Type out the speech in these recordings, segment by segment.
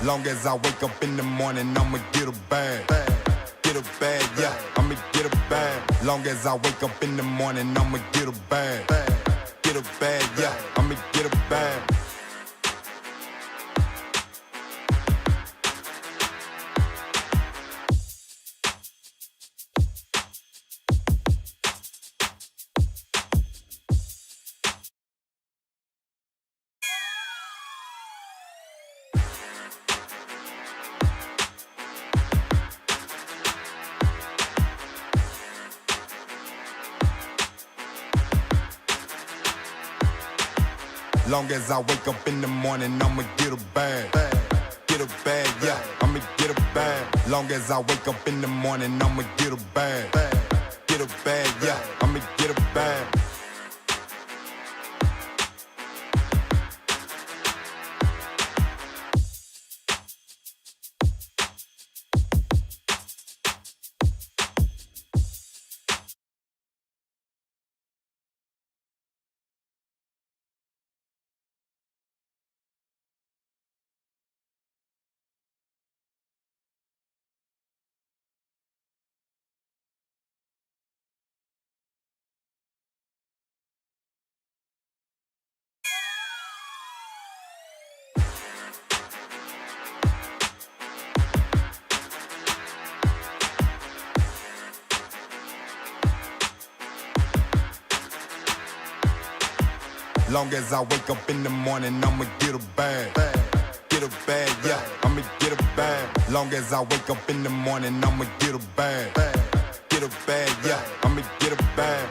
Long as I wake up in the morning, I'ma get a bag. Get a bag, yeah, I'ma get a bag. Long as I wake up in the morning, I'ma get a bag. Get a bag, yeah, I'ma get a bag. Long as I wake up in the morning, I'ma get a bag. Get a bag, yeah, I'ma get a bag. Long as I wake up in the morning, I'ma get a bag. Get a bag, yeah, I'ma get a bag. Long as I wake up in the morning, I'ma get a bag. Get a bag, yeah, I'ma get a bag. Long as I wake up in the morning, I'ma get a bag. Get a bag, yeah, I'ma get a bag.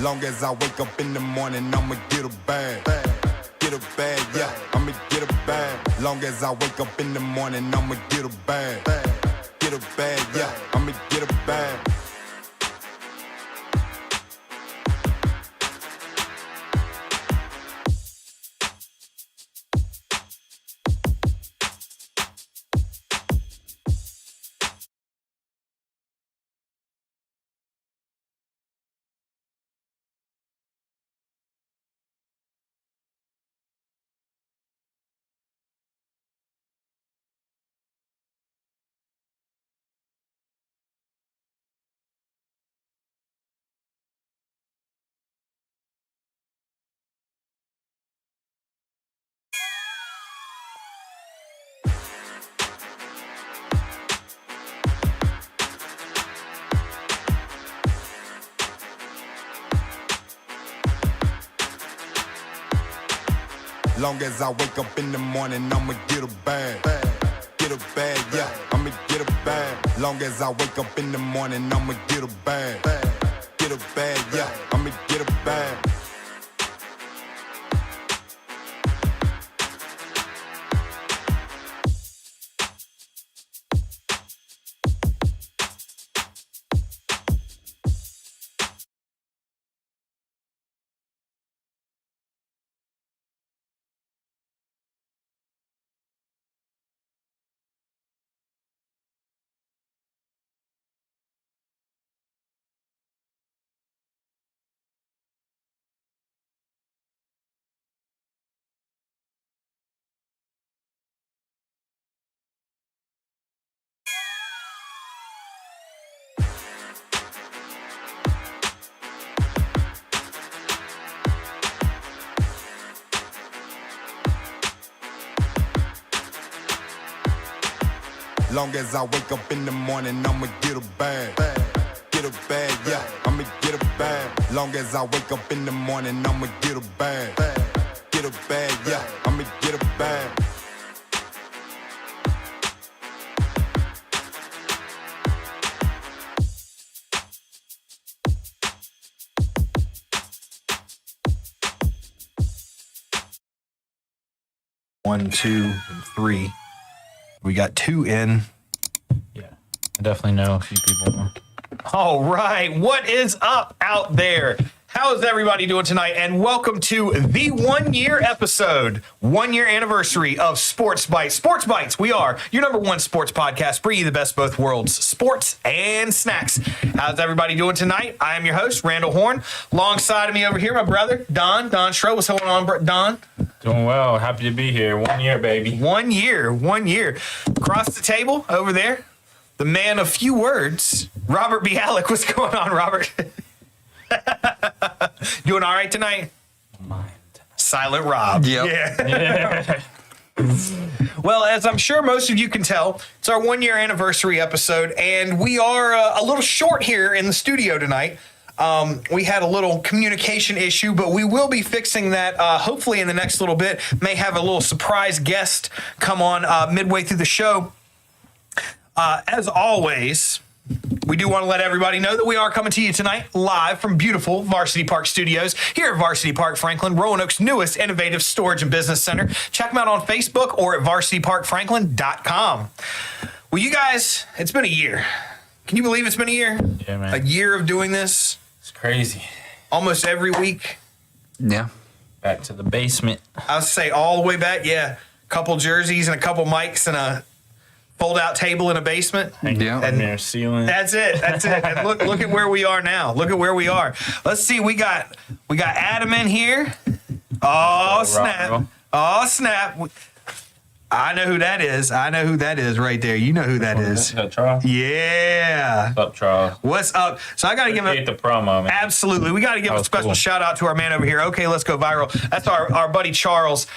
Long as I wake up in the morning, I'ma get a bag. Get a bag, yeah, I'ma get a bag. Long as I wake up in the morning, I'ma get a bag. Get a bag, yeah, I'ma get a bag. Long as I wake up in the morning, I'ma get a bag. Get a bag, yeah, I'ma get a bag. Long as I wake up in the morning, I'ma get a bag. Get a bag, yeah, I'ma get a bag. Long as I wake up in the morning, I'ma get a bag. Get a bag, yeah, I'ma get a bag. Long as I wake up in the morning, I'ma get a bag. Get a bag, yeah, I'ma get a bag. One, two, and three. We got two in. Yeah, I definitely know a few people. All right, what is up out there? How is everybody doing tonight? And welcome to the 1 year episode, 1 year anniversary of SportsBites. SportsBites, we are your number one sports podcast, bringing you the best of both worlds, sports and snacks. How's everybody doing tonight? I am your host, Randall Horn. Alongside of me over here, my brother, Don Schro. What's going on, Don? Doing well. Happy to be here. 1 year, baby. 1 year, 1 year. Across the table over there, the man of few words, Robert Bialik. What's going on, Robert? Doing all right tonight? Mind. Silent Rob. Yep. Yeah. Well, as I'm sure most of you can tell, it's our 1 year anniversary episode, and we are a little short here in the studio tonight. We had a little communication issue, but we will be fixing that hopefully in the next little bit. May have a little surprise guest come on midway through the show. As always, we do want to let everybody know that we are coming to you tonight live from beautiful Varsity Park Studios here at Varsity Park Franklin, Roanoke's newest innovative storage and business center. Check them out on Facebook or at varsityparkfranklin.com. Well, you guys, it's been a year. Can you believe it's been a year? Yeah, man. A year of doing this. It's crazy. Almost every week. Yeah. Back to the basement. I would say all the way back, yeah. A couple jerseys and a couple mics and a fold-out table in a basement. Yeah. And their ceiling. That's it. That's it. And look at where we are now. Look at where we are. Let's see. We got Adam in here. Oh snap! Oh snap! I know who that is. I know who that is right there. You know who that is. Is that Charles? Yeah. What's up, Charles? What's up? So I got to give Appreciate a the promo, man. absolutely. We got to give That a was special cool. shout out to our man over here. Okay, let's go viral. That's our buddy Charles.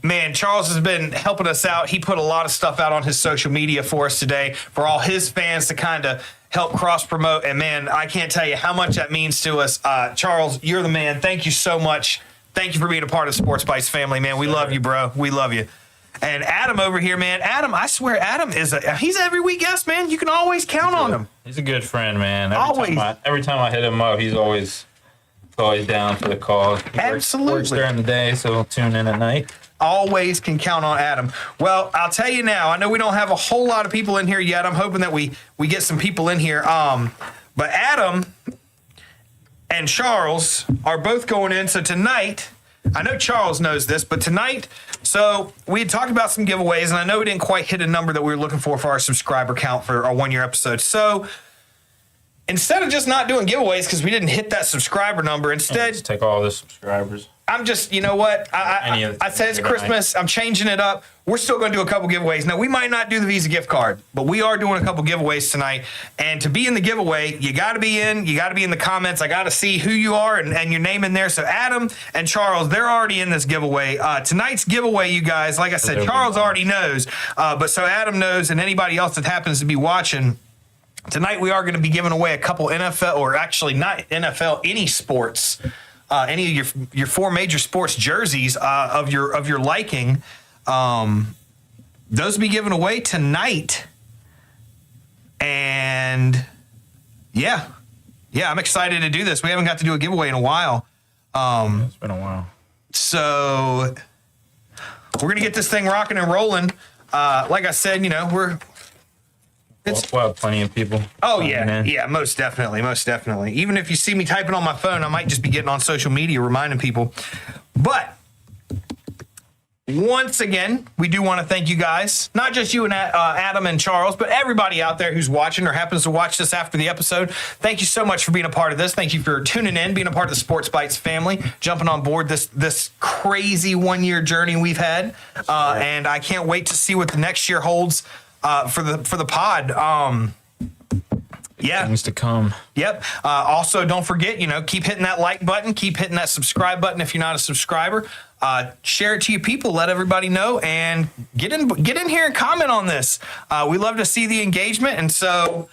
Man, Charles has been helping us out. He put a lot of stuff out on his social media for us today for all his fans to kind of help cross promote. And man, I can't tell you how much that means to us. Charles, you're the man. Thank you so much. Thank you for being a part of the SportsBites family, man. We love you, bro. We love you. And Adam over here, man. Adam, I swear, Adam he's every week guest, man. You can always count on him. He's a good friend, man. Always. Every time I hit him up, he's always down for the call. He Absolutely. works during the day, so he'll tune in at night. Always can count on Adam. Well, I'll tell you now, I know we don't have a whole lot of people in here yet. I'm hoping that we get some people in here. But Adam and Charles are both going in. So tonight, I know Charles knows this, but tonight, so we had talked about some giveaways, and I know we didn't quite hit a number that we were looking for our subscriber count for our 1 year episode. So instead of just not doing giveaways because we didn't hit that subscriber number, instead, Just take all the subscribers. I'm just, you know what? Any of the I said it's tonight. Christmas. I'm changing it up. We're still going to do a couple giveaways. Now, we might not do the Visa gift card, but we are doing a couple giveaways tonight. And to be in the giveaway, you got to be in. You got to be in the comments. I got to see who you are and your name in there. So Adam and Charles, they're already in this giveaway. Tonight's giveaway, you guys, like I said, Charles already knows. But so Adam knows, and anybody else that happens to be watching, tonight we are going to be giving away a couple NFL, or actually not NFL, any sports. Any of your four major sports jerseys of your liking, those will be given away tonight. And yeah, I'm excited to do this. We haven't got to do a giveaway in a while. It's been a while. So we're gonna get this thing rocking and rolling. Like I said, you know, We'll have plenty of people. Oh, coming yeah. in. Yeah, most definitely. Most definitely. Even if you see me typing on my phone, I might just be getting on social media reminding people. But once again, we do want to thank you guys, not just you and Adam and Charles, but everybody out there who's watching or happens to watch this after the episode. Thank you so much for being a part of this. Thank you for tuning in, being a part of the SportsBites family, jumping on board this crazy 1 year journey we've had. And I can't wait to see what the next year holds for the pod. Yeah. Things to come. Yep. Also, don't forget, keep hitting that like button, keep hitting that subscribe button if you're not a subscriber. Share it to your people, let everybody know, and get in here and comment on this. We love to see the engagement, and so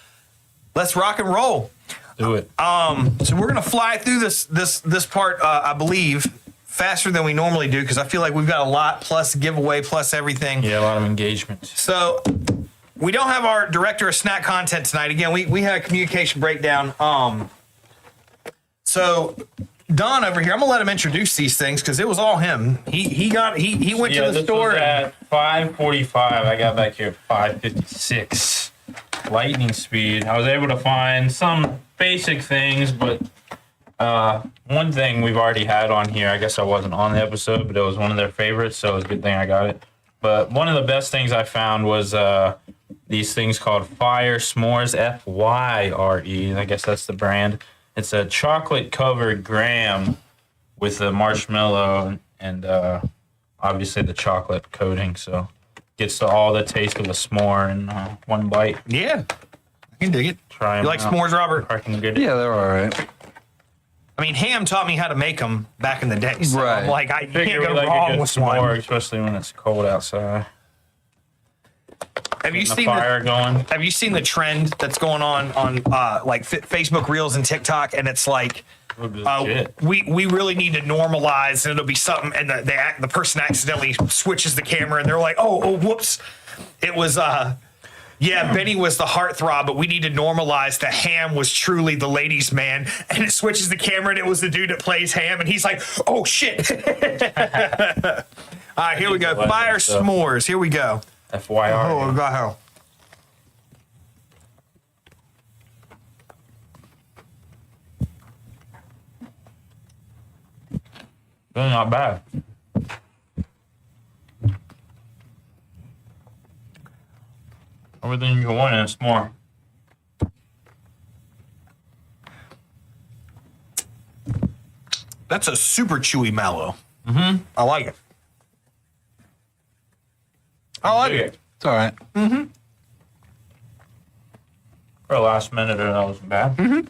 let's rock and roll. Do it. So we're gonna fly through this part, I believe, faster than we normally do because I feel like we've got a lot plus giveaway plus everything. Yeah, a lot of engagement. So we don't have our director of snack content tonight. Again, we had a communication breakdown. So Don over here, I'm gonna let him introduce these things because it was all him. He went to the store. Was at 5:45. I got back here at 5:56. Lightning speed. I was able to find some basic things, but one thing we've already had on here. I guess I wasn't on the episode, but it was one of their favorites, so it was a good thing I got it. But one of the best things I found was these things called Fire S'mores, Fyre. I guess that's the brand. It's a chocolate-covered graham with a marshmallow and obviously the chocolate coating, so gets to all the taste of a s'more in one bite. Yeah, I can dig it. Try 'em You like out. s'mores, Robert? I can get it. Yeah, they're all right. I mean, Ham taught me how to make them back in the day. So Right. I'm like, you can't Figure we go like a wrong good with s'more, one. especially when it's cold outside. Have you The seen fire going? Have you seen the trend that's going on like Facebook Reels and TikTok? And it's like, Legit. we really need to normalize, and it'll be something, and the person accidentally switches the camera, and they're like, oh, whoops, it was yeah, Benny was the heartthrob, but we need to normalize that Ham was truly the ladies' man, and it switches the camera, and it was the dude that plays Ham, and he's like, oh shit. All right, here we go. Fire S'mores. Here we go. FYR. Oh, God, hell. Really not bad. Everything you can want and it's more. That's a super chewy mallow. Mm-hmm. I like it. I like it. It's all right. For a last minute, that wasn't bad.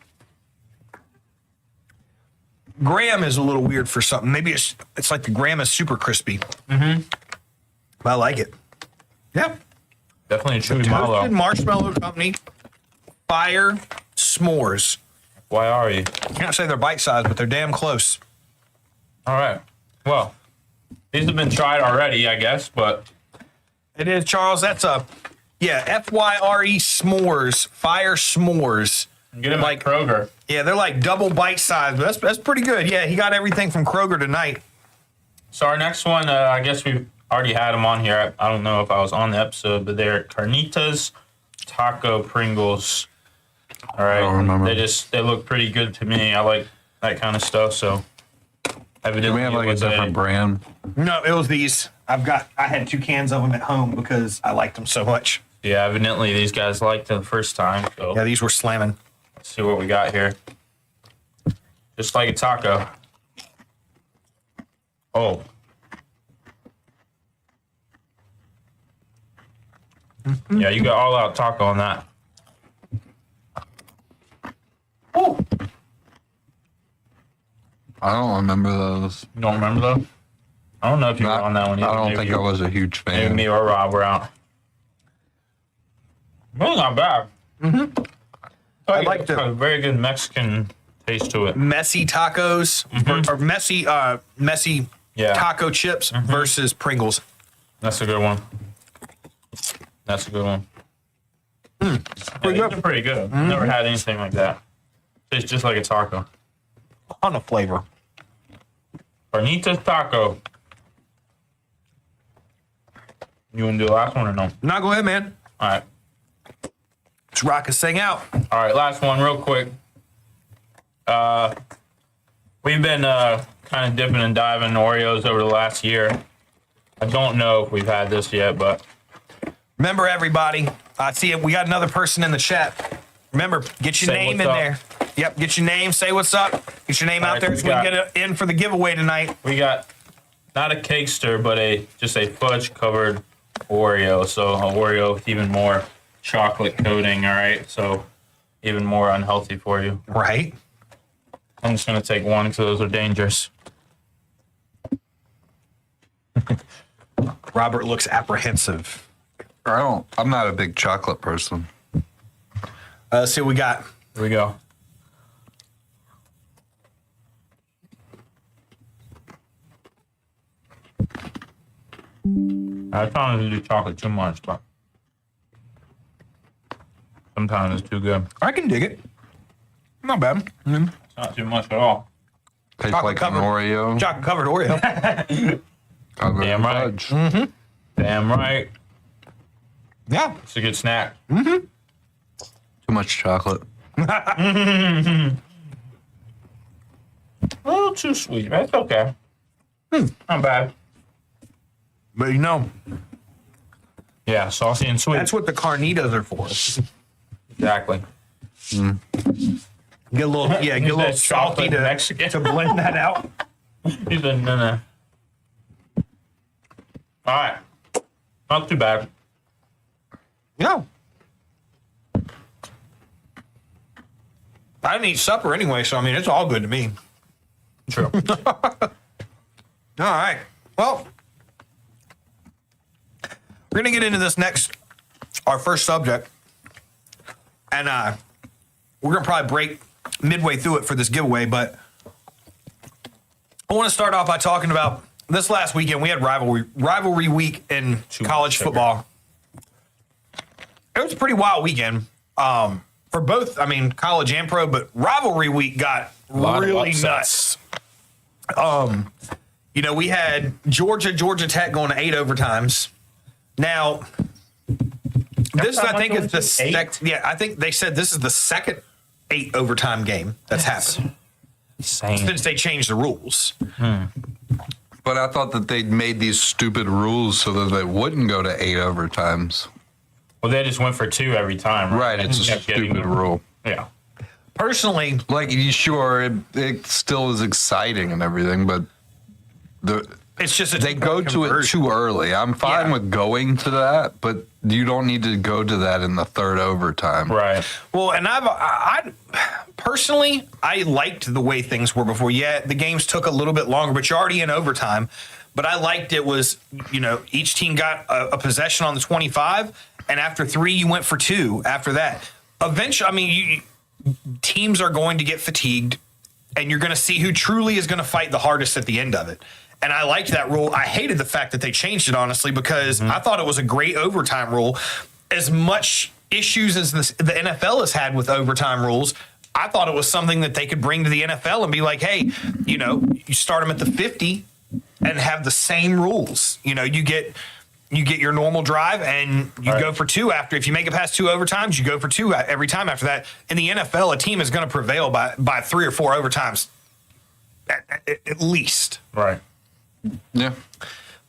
Graham is a little weird for something. Maybe it's like the graham is super crispy. But I like it. Yeah. Definitely a chewy Toasted mallow. Marshmallow Company. Fire S'mores. Why are you? Can't say they're bite sized, but they're damn close. All right. Well, these have been tried already, I guess, but It is, Charles. That's Fyre S'mores. Fire S'mores. get them like Kroger. Yeah, they're like double bite size, but that's pretty good. Yeah, he got everything from Kroger tonight. So our next one, I guess we've already had them on here. I don't know if I was on the episode, but they're Carnitas Taco Pringles. All right. I don't remember. They look pretty good to me. I like that kind of stuff. So Do evidently we have like it a was different brand? No, it was these. I had 2 cans of them at home because I liked them so much. Yeah, evidently these guys liked it the first time. So Yeah, these were slamming. let's see what we got here. Just like a taco. Oh. Yeah, you got all out taco on that. Ooh. I don't remember those. You don't remember though? I don't know if you were Not- on that one either. I don't Maybe think you- I was a huge Maybe fan. me or Rob were out. Really not bad. I liked it. A very good Mexican taste to it. Messy tacos or messy Yeah, taco chips versus Pringles. that's a good one. That's a good one. Pretty Yeah, good. these are pretty good. Never had anything like that. Tastes just like a taco. On the flavor. Carnitas taco. You want to do the last one or no? Now go ahead, man. All right. Let's rock this thing out. All right, last one real quick. We've been kind of dipping and diving in Oreos over the last year. I don't know if we've had this yet, but Remember, everybody. I see it. We got another person in the chat. Remember, get your Say name what's in up. there. Yep, get your name. Say what's up. Get your name All out right, there we so we can got- get it in for the giveaway tonight. we got not a cakester, but just a fudge covered Oreo. So a Oreo with even more chocolate coating. All right, so even more unhealthy for you. Right. I'm just gonna take one because those are dangerous. Robert looks apprehensive. I'm not a big chocolate person. Let's see what we got. Here we go. I was trying to do chocolate too much, but sometimes it's too good. I can dig it. Not bad. It's not too much at all. Tastes Chocolate like an covered. Oreo. Chocolate covered Oreo. Covered Damn in right. fudge. Damn right. Yeah. It's a good snack. Too much chocolate. A little too sweet, but it's okay. Not bad. But you know, Yeah, saucy and sweet. that's what the carnitas are for. Exactly. Get a little, get a little That salty chocolate Mexican. to blend that out. He's a no. All right. Not too bad. No. I didn't eat supper anyway, so I mean, it's all good to me. True. All right. Well, we're going to get into this next, our first subject. And we're going to probably break midway through it for this giveaway, but I want to start off by talking about this last weekend. We had rivalry week in college football. It was a pretty wild weekend for both, I mean, college and pro, but rivalry week got really nuts. You know, we had Georgia Tech going to 8 overtimes. Now, this I think is the I think they said this is the second 8 overtime game that's happened since they changed the rules. But I thought that they'd made these stupid rules so that they wouldn't go to 8 overtimes. Well, they just went for 2 every time. Right, it's a Kept getting stupid them. rule. Yeah. Personally, Like, sure, it still is exciting and everything, but it's just they go to it too early. I'm fine with going to that, but you don't need to go to that in the 3rd overtime. Right. Well, and I personally, I liked the way things were before. Yeah, the games took a little bit longer, but you're already in overtime. But I liked it was, you know, each team got a possession on the 25, and after 3, you went for 2 after that. Eventually, I mean, teams are going to get fatigued, and you're going to see who truly is going to fight the hardest at the end of it. And I liked that rule. I hated the fact that they changed it, honestly, because I thought it was a great overtime rule. As much issues as the NFL has had with overtime rules, I thought it was something that they could bring to the NFL and be like, hey, you know, you start them at the 50 and have the same rules. You know, you get your normal drive and you go for 2 after. If you make it past 2 overtimes, you go for 2 every time after that. In the NFL, a team is going to prevail by 3 or 4 overtimes at least. Right. Yeah.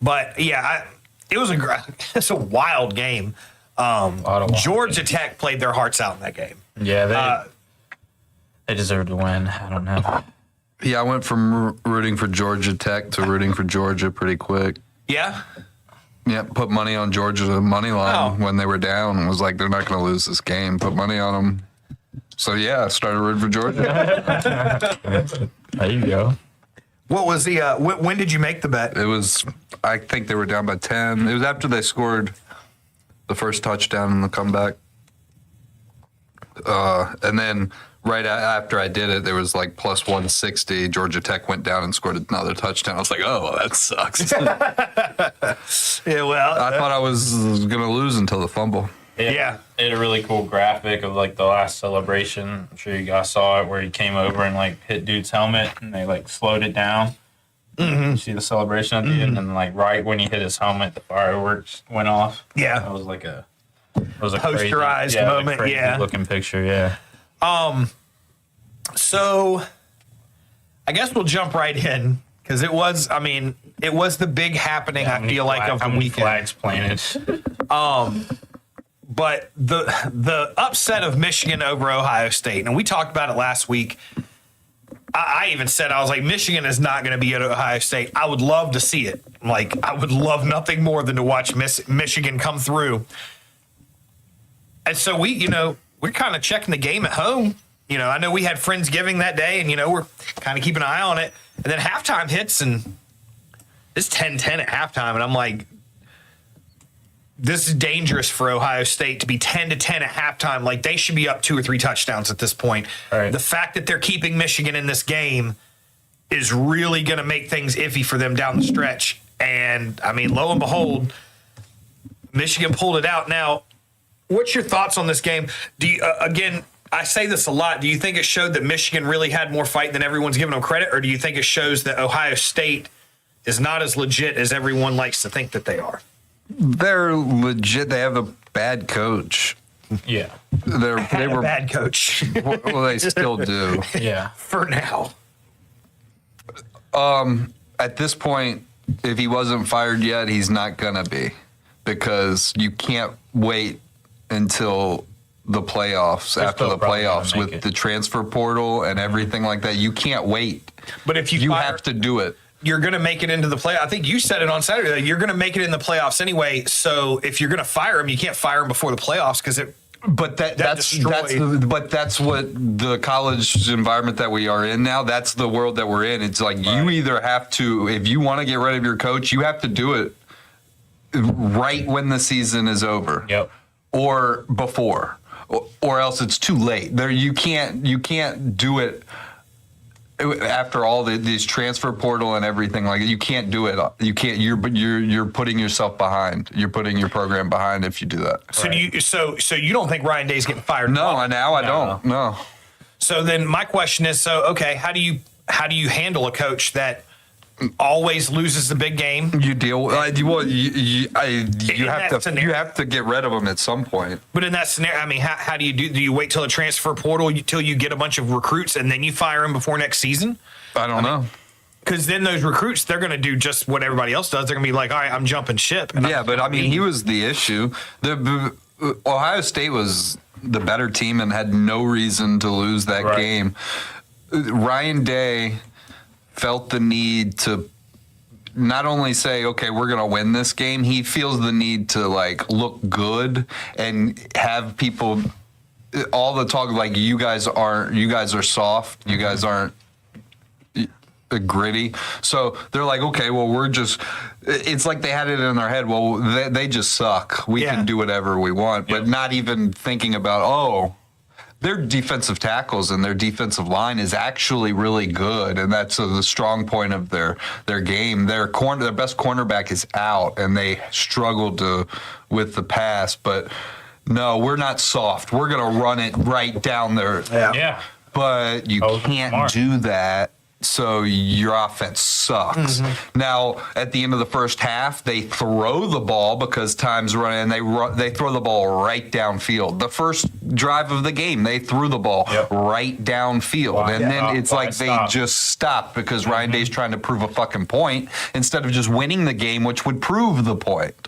But yeah, it's a wild game. Georgia Tech played their hearts out in that game. Yeah, they deserve to win. I don't know. Yeah, I went from rooting for Georgia Tech to rooting for Georgia pretty quick. Yeah. Yeah, put money on Georgia to the money line when they were down. And was like, they're not going to lose this game. Put money on them. So yeah, I started rooting for Georgia. There you go. What was the? When did you make the bet? It was, I think they were down by 10. It was after they scored the first touchdown in the comeback. And then right after I did it, there was like plus 160. Georgia Tech went down and scored another touchdown. I was like, oh, that sucks. Yeah, well, I thought I was going to lose until the fumble. Yeah. They had a really cool graphic of like the last celebration. I'm sure you guys saw it where he came over and like hit dude's helmet and they like slowed it down. You see the celebration at the end, and like right when he hit his helmet, the fireworks went off. Yeah. That was like a Posterized crazy, moment, crazy yeah. looking picture, yeah. So I guess we'll jump right in because it was the big happening. I feel like of the weekend. Flags planted. But the upset of Michigan over Ohio State, and we talked about it last week. I even said, I was like, Michigan is not going to be at Ohio State. I would love to see it. Like, I would love nothing more than to watch Michigan come through. And so we're kind of checking the game at home. You know, I know we had Friendsgiving that day, and, we're kind of keeping an eye on it. And then halftime hits, and it's 10-10 at halftime. And I'm like, this is dangerous for Ohio State to be 10-10 at halftime. Like, they should be up 2 or 3 touchdowns at this point. Right. The fact that they're keeping Michigan in this game is really going to make things iffy for them down the stretch. And, I mean, lo and behold, Michigan pulled it out. Now, what's your thoughts on this game? Do you, again, I say this a lot. Do you think it showed that Michigan really had more fight than everyone's giving them credit? Or do you think it shows that Ohio State is not as legit as everyone likes to think that they are? They're legit. They have a bad coach. Yeah. They were a bad coach. Well, they still do. Yeah. For now. At this point, if he wasn't fired yet, he's not going to be, because you can't wait until the playoffs, after the playoffs, with the transfer portal and everything like that. You can't wait. But if you have to do it. You're going to make it into the play. I think you said it on Saturday. You're going to make it in the playoffs anyway. So if you're going to fire him, you can't fire him before the playoffs, because it. But that's what the college environment that we are in now. That's the world that we're in. It's like you either have to, if you want to get rid of your coach, you have to do it right when the season is over. Yep. Or before, or else it's too late. There, you can't do it after all these transfer portal and everything like that. You can't do it. You can't. You're putting yourself behind. You're putting your program behind if you do that. So so you don't think Ryan Day's getting fired? No, I don't. No. So then my question is, okay, how do you handle a coach that always loses the big game? You deal. You have to get rid of them at some point. But in that scenario, I mean, how do you do? Do you wait till the transfer portal till you get a bunch of recruits and then you fire them before next season? I don't know. Because then those recruits, they're going to do just what everybody else does. They're going to be like, all right, I'm jumping ship. Yeah, but I mean, he was the issue. Ohio State was the better team and had no reason to lose that game. Ryan Day felt the need to not only say, okay, we're going to win this game, he feels the need to like look good and have people, all the talk like you guys are soft, you guys aren't gritty. So they're like, okay, well, it's like they had it in their head, well, they just suck. We can do whatever we want, but not even thinking about, their defensive tackles and their defensive line is actually really good, and that's the strong point of their game. Their best cornerback is out, and they struggled with the pass. But no, we're not soft. We're gonna run it right down there. Yeah. But you can't do that. So your offense sucks. Mm-hmm. Now, at the end of the first half, they throw the ball because time's running, and they throw the ball right downfield. The first drive of the game, they threw the ball right downfield. And then it's like they just stopped because Ryan Day's trying to prove a fucking point instead of just winning the game, which would prove the point.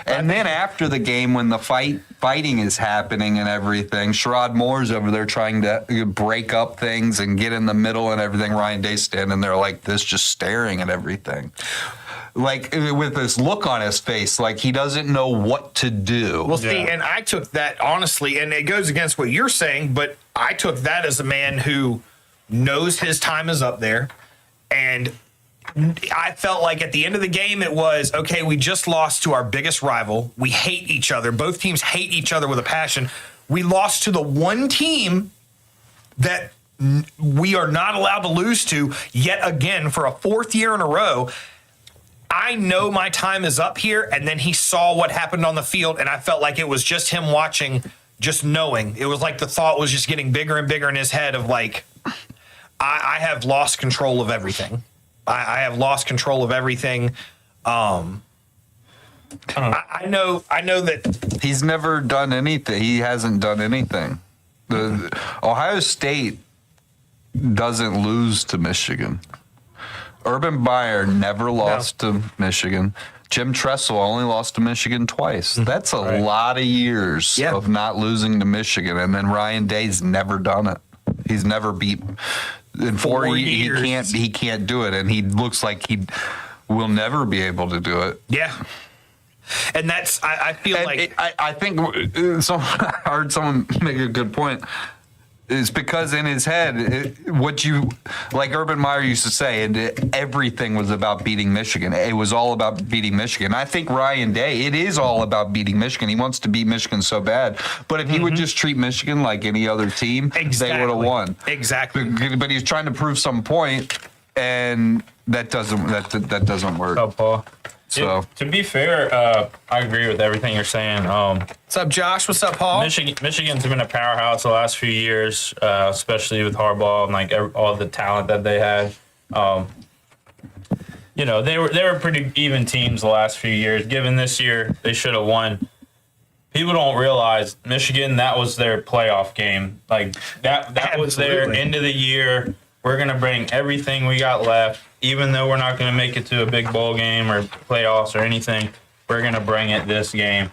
And then after the game, when the fighting is happening and everything, Sherrod Moore's over there trying to break up things and get in the middle and everything. Ryan Day's standing there like this, just staring at everything, like with this look on his face, like he doesn't know what to do. Well, see, and I took that honestly, and it goes against what you're saying, but I took that as a man who knows his time is up there, and I felt like at the end of the game, it was, okay, we just lost to our biggest rival. We hate each other. Both teams hate each other with a passion. We lost to the one team that we are not allowed to lose to yet again for a fourth year in a row. I know my time is up here. And then he saw what happened on the field, and I felt like it was just him watching, just knowing. It was like the thought was just getting bigger and bigger in his head of like, I have lost control of everything. I have lost control of everything. I know that he's never done anything. He hasn't done anything. The Ohio State doesn't lose to Michigan. Urban Meyer never lost to Michigan. Jim Tressel only lost to Michigan twice. That's a lot of years of not losing to Michigan. And then Ryan Day's never done it. He's never beat in 4 years. He can't do it, and he looks like he will never be able to do it. Yeah. And that's I feel like I think I heard someone make a good point. Is because in his head, like Urban Meyer used to say, and everything was about beating Michigan. It was all about beating Michigan. I think Ryan Day, it is all about beating Michigan. He wants to beat Michigan so bad. But if he would just treat Michigan like any other team, they would have won. Exactly. But he's trying to prove some point, and that doesn't work. Oh, Paul. So to be fair, I agree with everything you're saying. What's up, Josh? What's up, Paul? Michigan's been a powerhouse the last few years, especially with Harbaugh and like all the talent that they had. They were pretty even teams the last few years. Given this year, they should have won. People don't realize Michigan, that was their playoff game. Like that was their end of the year. We're gonna bring everything we got left, even though we're not gonna make it to a big bowl game or playoffs or anything. We're gonna bring it this game,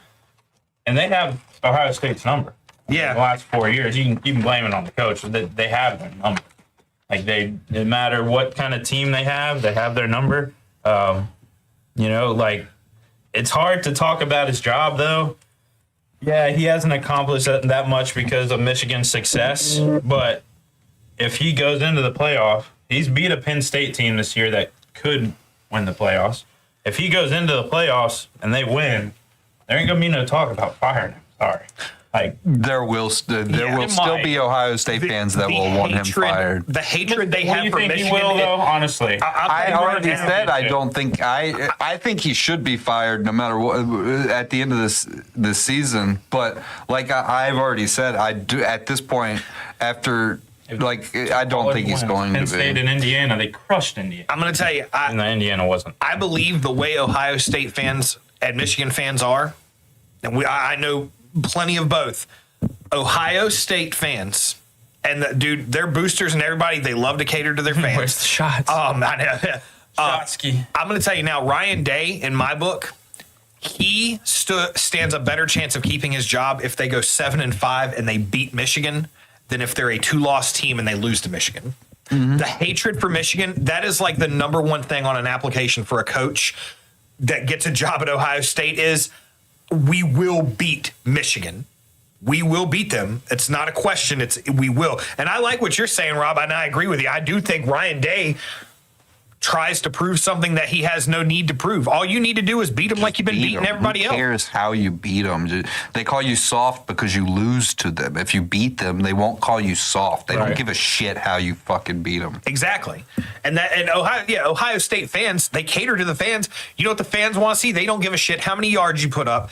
and they have Ohio State's number. Yeah, the last 4 years, you can blame it on the coach. They have their number. Like no matter what kind of team they have their number. Like it's hard to talk about his job though. Yeah, he hasn't accomplished that much because of Michigan's success. But if he goes into the playoff, he's beat a Penn State team this year that could win the playoffs. If he goes into the playoffs and they win, there ain't gonna be no talk about firing him. Sorry. Like there will still be Ohio State fans that will want him fired. The hatred they have for Michigan. He will, though, honestly. I already said I don't think I think he should be fired no matter what at the end of this season. But like I've already said, I do at this point after. I don't think he's going to be. Penn State and Indiana, they crushed Indiana. I'm going to tell you, Indiana wasn't. I believe the way Ohio State fans and Michigan fans are, and I know plenty of both. Ohio State fans, and they're boosters and everybody. They love to cater to their fans. Where's the shots? I know. Shotsky. I'm going to tell you now, Ryan Day, in my book, he stands a better chance of keeping his job if they go 7-5 and they beat Michigan than if they're a 2-loss team and they lose to Michigan. Mm-hmm. The hatred for Michigan, that is like the number one thing on an application for a coach that gets a job at Ohio State is we will beat Michigan. We will beat them. It's not a question. We will. And I like what you're saying, Rob, and I agree with you. I do think Ryan Day tries to prove something that he has no need to prove. All you need to do is beat him like you've been beating everybody else. Who cares how you beat them? They call you soft because you lose to them. If you beat them, they won't call you soft. They don't give a shit how you fucking beat them. Exactly. And Ohio State fans, they cater to the fans. You know what the fans want to see? They don't give a shit how many yards you put up.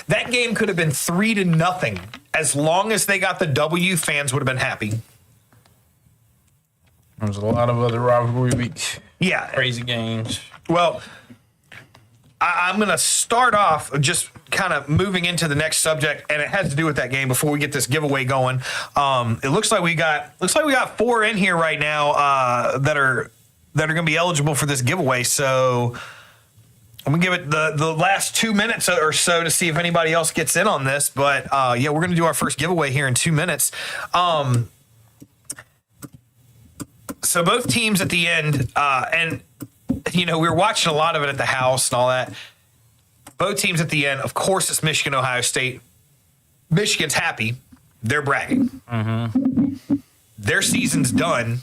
That game could have been 3-0. As long as they got the W, fans would have been happy. There's a lot of other rivalry weeks. Yeah. Crazy games. Well, I'm going to start off just kind of moving into the next subject, and it has to do with that game before we get this giveaway going. It looks like we got 4 in here right now that are going to be eligible for this giveaway. So I'm going to give it the last 2 minutes or so to see if anybody else gets in on this. But we're going to do our first giveaway here in 2 minutes. So both teams at the end, and we were watching a lot of it at the house and all that. Both teams at the end, of course, it's Michigan, Ohio State. Michigan's happy. They're bragging. Mm-hmm. Their season's done.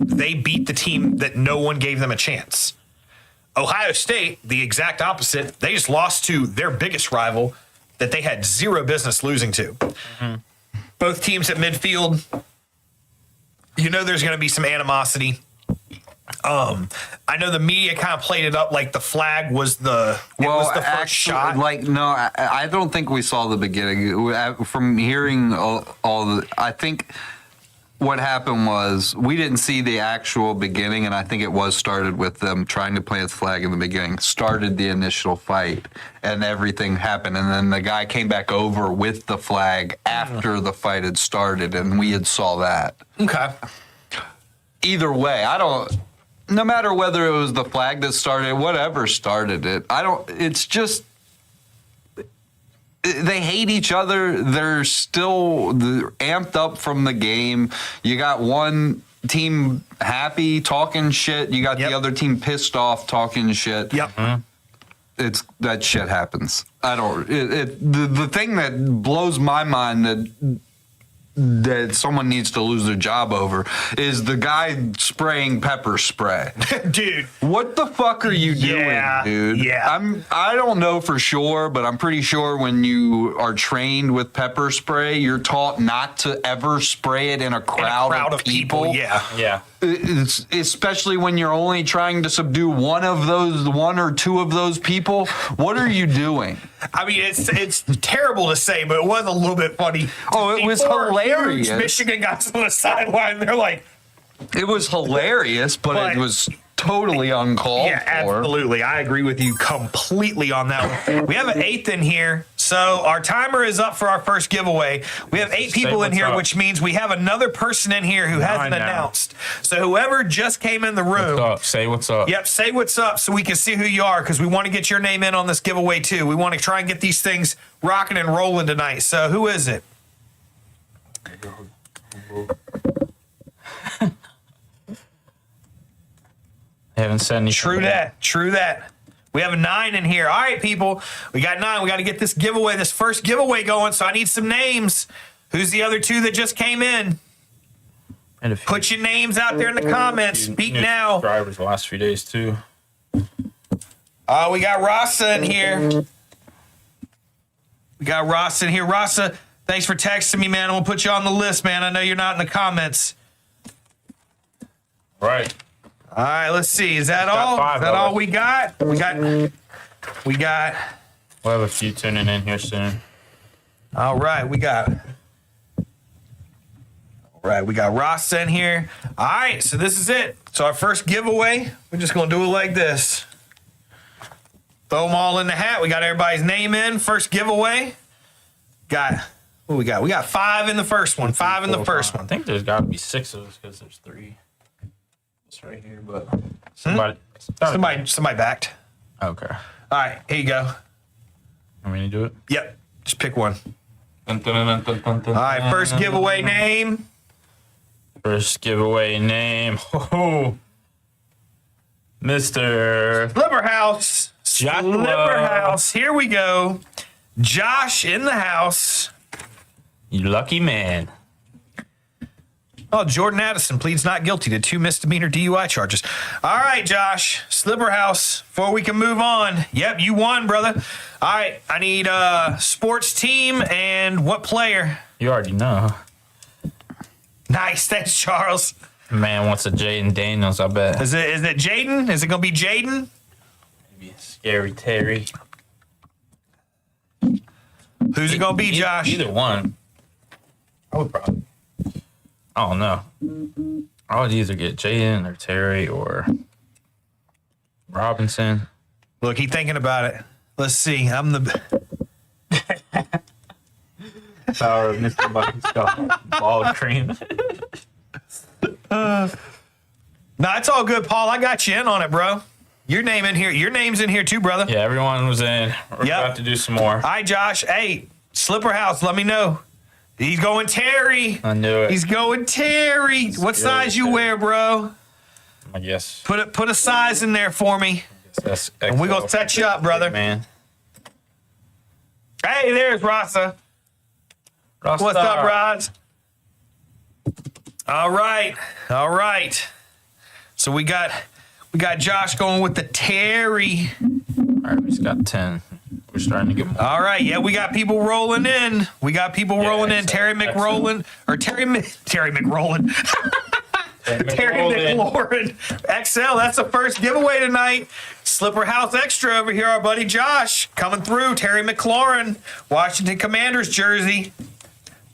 They beat the team that no one gave them a chance. Ohio State, the exact opposite. They just lost to their biggest rival that they had zero business losing to. Mm-hmm. Both teams at midfield. There's going to be some animosity. I know the media kind of played it up like the flag was the first shot. No, I don't think we saw the beginning. From hearing I think what happened was we didn't see the actual beginning, and I think it was started with them trying to plant the flag in the beginning. Started the initial fight, and everything happened, and then the guy came back over with the flag after the fight had started, and we had saw that. Okay. Either way, no matter whether it was the flag that started it, whatever started it, it's just, they hate each other. They're still amped up from the game. You got one team happy talking shit. You got the other team pissed off talking shit. Yep. Mm-hmm. That shit happens. The thing that blows my mind that that someone needs to lose their job over is the guy spraying pepper spray. Dude. What the fuck are you doing, dude? Yeah. I don't know for sure, but I'm pretty sure when you are trained with pepper spray, you're taught not to ever spray it in a crowd of people. Yeah. It's, especially when you're only trying to subdue one or two of those people. What are you doing? I mean, it's terrible to say, but it was a little bit funny. Oh, it was hilarious. Michigan guys on the sideline, they're like, it was hilarious, but it was totally uncalled yeah, for. absolutely. I agree with you completely on that one. We have an 8th in here. So our timer is up for our first giveaway. We have 8 people in here, which means we have another person in here who hasn't announced. So whoever just came in the room. What's up? Say what's up. Yep, say what's up so we can see who you are, because we want to get your name in on this giveaway too. We want to try and get these things rocking and rolling tonight. So who is it? I haven't said anything. True that. We have a 9 in here. All right, people. We got 9. We got to get this first giveaway going, so I need some names. Who's the other 2 that just came in? Put your names out there in the comments. Speak now. Drivers the last few days, too. We got Rasa in here. Rasa, thanks for texting me, man. I'm going to put you on the list, man. I know you're not in the comments. Right. All right, let's see. Is that all? Is that all we got? We got. We'll have a few tuning in here soon. All right, we got Ross in here. All right, so this is it. So our first giveaway, we're just gonna do it like this. Throw them all in the hat. We got everybody's name in. First giveaway. What we got? We got 5 in the first one. 5 in the first one. I think there's got to be 6 of us because there's 3. Right here, but somebody backed. Okay. All right, here you go. Want me to do it? Yep, just pick one. Dun, dun, dun, dun, dun, dun, All right, first giveaway name. First giveaway name. Oh, Mr. Slipperhouse. Slipperhouse. Here we go. Josh in the house. You lucky man. Oh, Jordan Addison pleads not guilty to 2 misdemeanor DUI charges. All right, Josh, Slipperhouse, before we can move on. Yep, you won, brother. All right, I need sports team and what player? You already know. Nice, thanks, Charles. Man wants a Jaden Daniels, I bet. Is it Jaden? Is it going to be Jaden? Maybe Scary Terry. Who's it going to be, Josh? Either one. I would probably. I don't know. I would either get Jaden or Terry or Robinson. Look, he's thinking about it. Let's see. I'm the Power of Mr. Bucky's ball of cream. No, it's all good, Paul. I got you in on it, bro. Your name in here. Your name's in here too, brother. Yeah, everyone was in. We're about to do some more. All right, Josh. Hey, Slipperhouse, let me know. He's going Terry. I knew it. He's going Terry. What size you wear, bro? I guess. Put a size in there for me. That's And we're going to set you up, brother. Man. Hey, there's Rasa. What's up, Roz? All right. So we got Josh going with the Terry. All right, we just got 10. We're starting to get more. All right, yeah, we got people rolling in. Terry McRolling. Terry McRolling. Terry McLaurin. XL, that's the first giveaway tonight. Slipperhouse Extra over here, our buddy Josh coming through. Terry McLaurin, Washington Commanders jersey.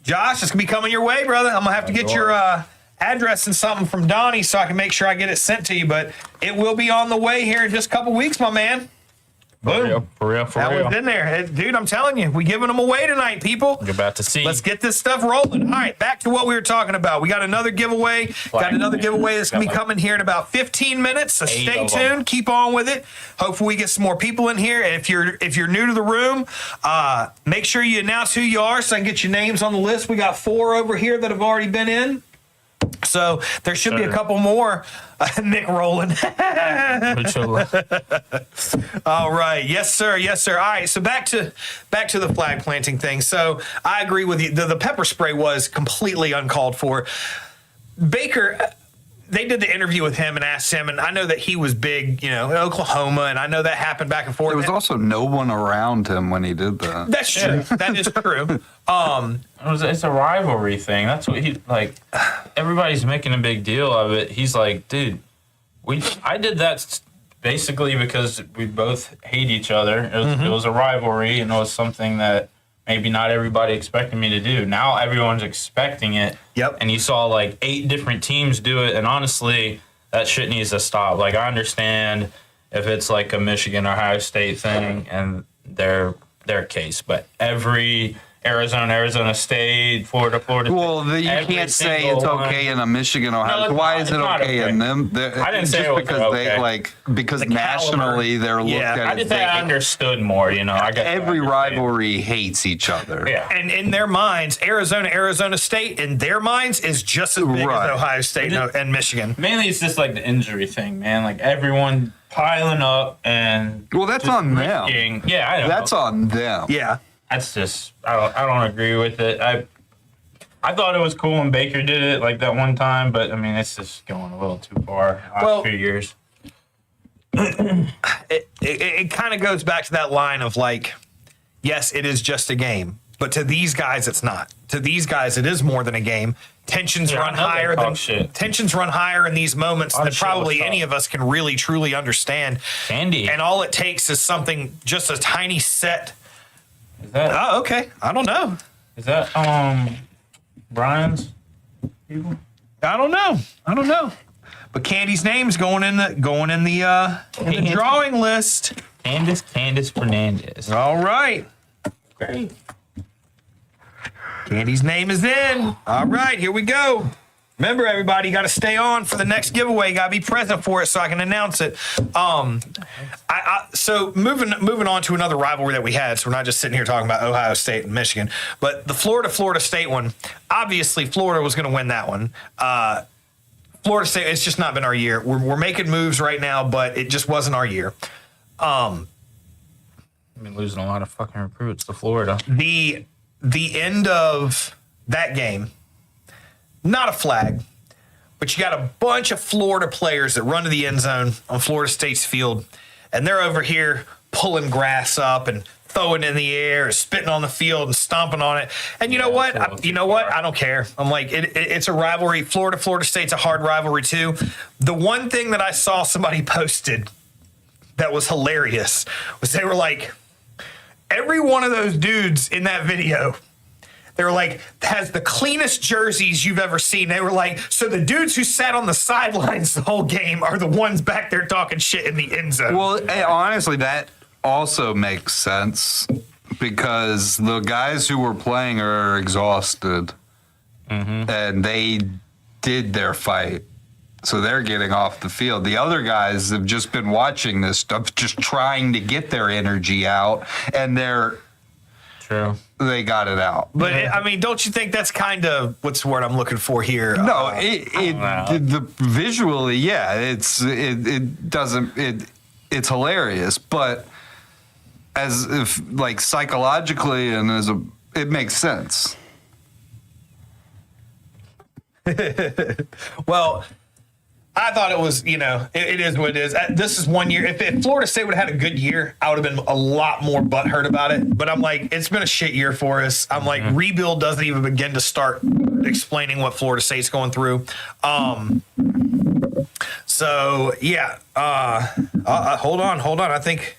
Josh, it's going to be coming your way, brother. I'm going to have to get your address and something from Donnie so I can make sure I get it sent to you, but it will be on the way here in just a couple weeks, my man. Boom. For real. That was in there. Dude, I'm telling you, we giving them away tonight, people. You're about to see. Let's get this stuff rolling. All right, back to what we were talking about. We got another giveaway. Got another giveaway that's going to be coming here in about 15 minutes, so stay tuned. Keep on with it. Hopefully we get some more people in here. And if you're new to the room, make sure you announce who you are so I can get your names on the list. We got 4 over here that have already been in. So there should be a couple more. Nick Rowland. All right. Yes, sir. Yes, sir. All right. So back to the flag planting thing. So I agree with you. The pepper spray was completely uncalled for. Baker, they did the interview with him and asked him, and I know that he was big, in Oklahoma, and I know that happened back and forth. There was also no one around him when he did that. That's true. That is true. It's a rivalry thing. That's what he like. Everybody's making a big deal of it. He's like, dude, I did that basically because we both hate each other. It was a rivalry, and it was something that maybe not everybody expected me to do. Now everyone's expecting it. Yep. And you saw like 8 different teams do it, and honestly, that shit needs to stop. Like, I understand if it's like a Michigan Ohio State thing and their case, but every Arizona State, Florida State. Well, you can't say it's okay in a Michigan, Ohio. No, why is it okay in them? I didn't say just it was because okay. because The nationally caliber. they're looked Yeah. at. I as just say I understood more. I guess every rivalry hates each other. Yeah. And in their minds, Arizona State, in their minds, is just as big Right. as Ohio State and Michigan. Mainly, it's just like the injury thing, man. Like everyone piling up and Well, that's just on them. risking- Yeah, I know. That's on them. Yeah. That's just I don't agree with it. I thought it was cool when Baker did it like that one time, but I mean it's just going a little too far the last few years. It kind of goes back to that line of like, yes, it is just a game, but to these guys, it's not. To these guys, it is more than a game. Tensions run higher in these moments than probably any of us can really truly understand. Candy. And all it takes is something, just a tiny set. Is that Oh, okay. I don't know. Brian's people? I don't know. But Candy's name's going in the drawing list. Candace Fernandez. All right. Great. Candy's name is in. All right, here we go. Remember, everybody, you got to stay on for the next giveaway. You got to be present for it so I can announce it. So moving on to another rivalry that we had. So we're not just sitting here talking about Ohio State and Michigan, but the Florida State one. Obviously, Florida was going to win that one. Florida State, it's just not been our year. We're making moves right now, but it just wasn't our year. I've been losing a lot of fucking recruits to Florida. The end of that game. Not a flag, but you got a bunch of Florida players that run to the end zone on Florida State's field, and they're over here pulling grass up and throwing it in the air, and spitting on the field and stomping on it. And you know what? I don't care. I'm like, it's a rivalry. Florida State's a hard rivalry too. The one thing that I saw somebody posted that was hilarious was they were like, every one of those dudes in that video, they were like, has the cleanest jerseys you've ever seen. They were like, so the dudes who sat on the sidelines the whole game are the ones back there talking shit in the end zone. Well, honestly, that also makes sense because the guys who were playing are exhausted and they did their fight. So they're getting off the field. The other guys have just been watching this stuff, just trying to get their energy out, and they got it out. But I mean, don't you think that's kind of what's the word I'm looking for here? No, visually, yeah, it's hilarious, but as if like psychologically and it makes sense. Well, I thought it was, it is what it is. This is 1 year. If Florida State would have had a good year, I would have been a lot more butthurt about it. But I'm like, it's been a shit year for us. I'm like, rebuild doesn't even begin to start explaining what Florida State's going through. So, yeah. Hold on. I think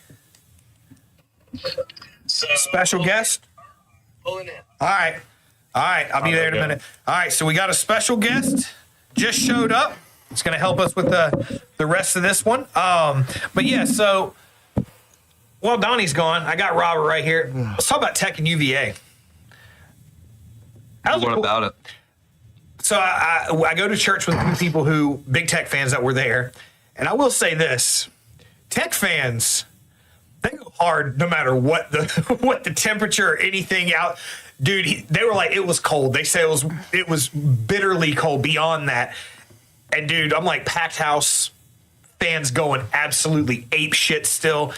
special guest. Pulling in. All right. I'll be there in a minute. All right. So we got a special guest just showed up. It's going to help us with the rest of this one. But yeah, so while Donnie's gone, I got Robert right here. Let's talk about Tech and UVA. What about it? So I go to church with people who, big Tech fans that were there. And I will say this, Tech fans, they go hard no matter what the temperature or anything out. Dude, they were like, it was cold. They say it was bitterly cold beyond that. And dude, I'm like, packed house, fans going absolutely ape shit still.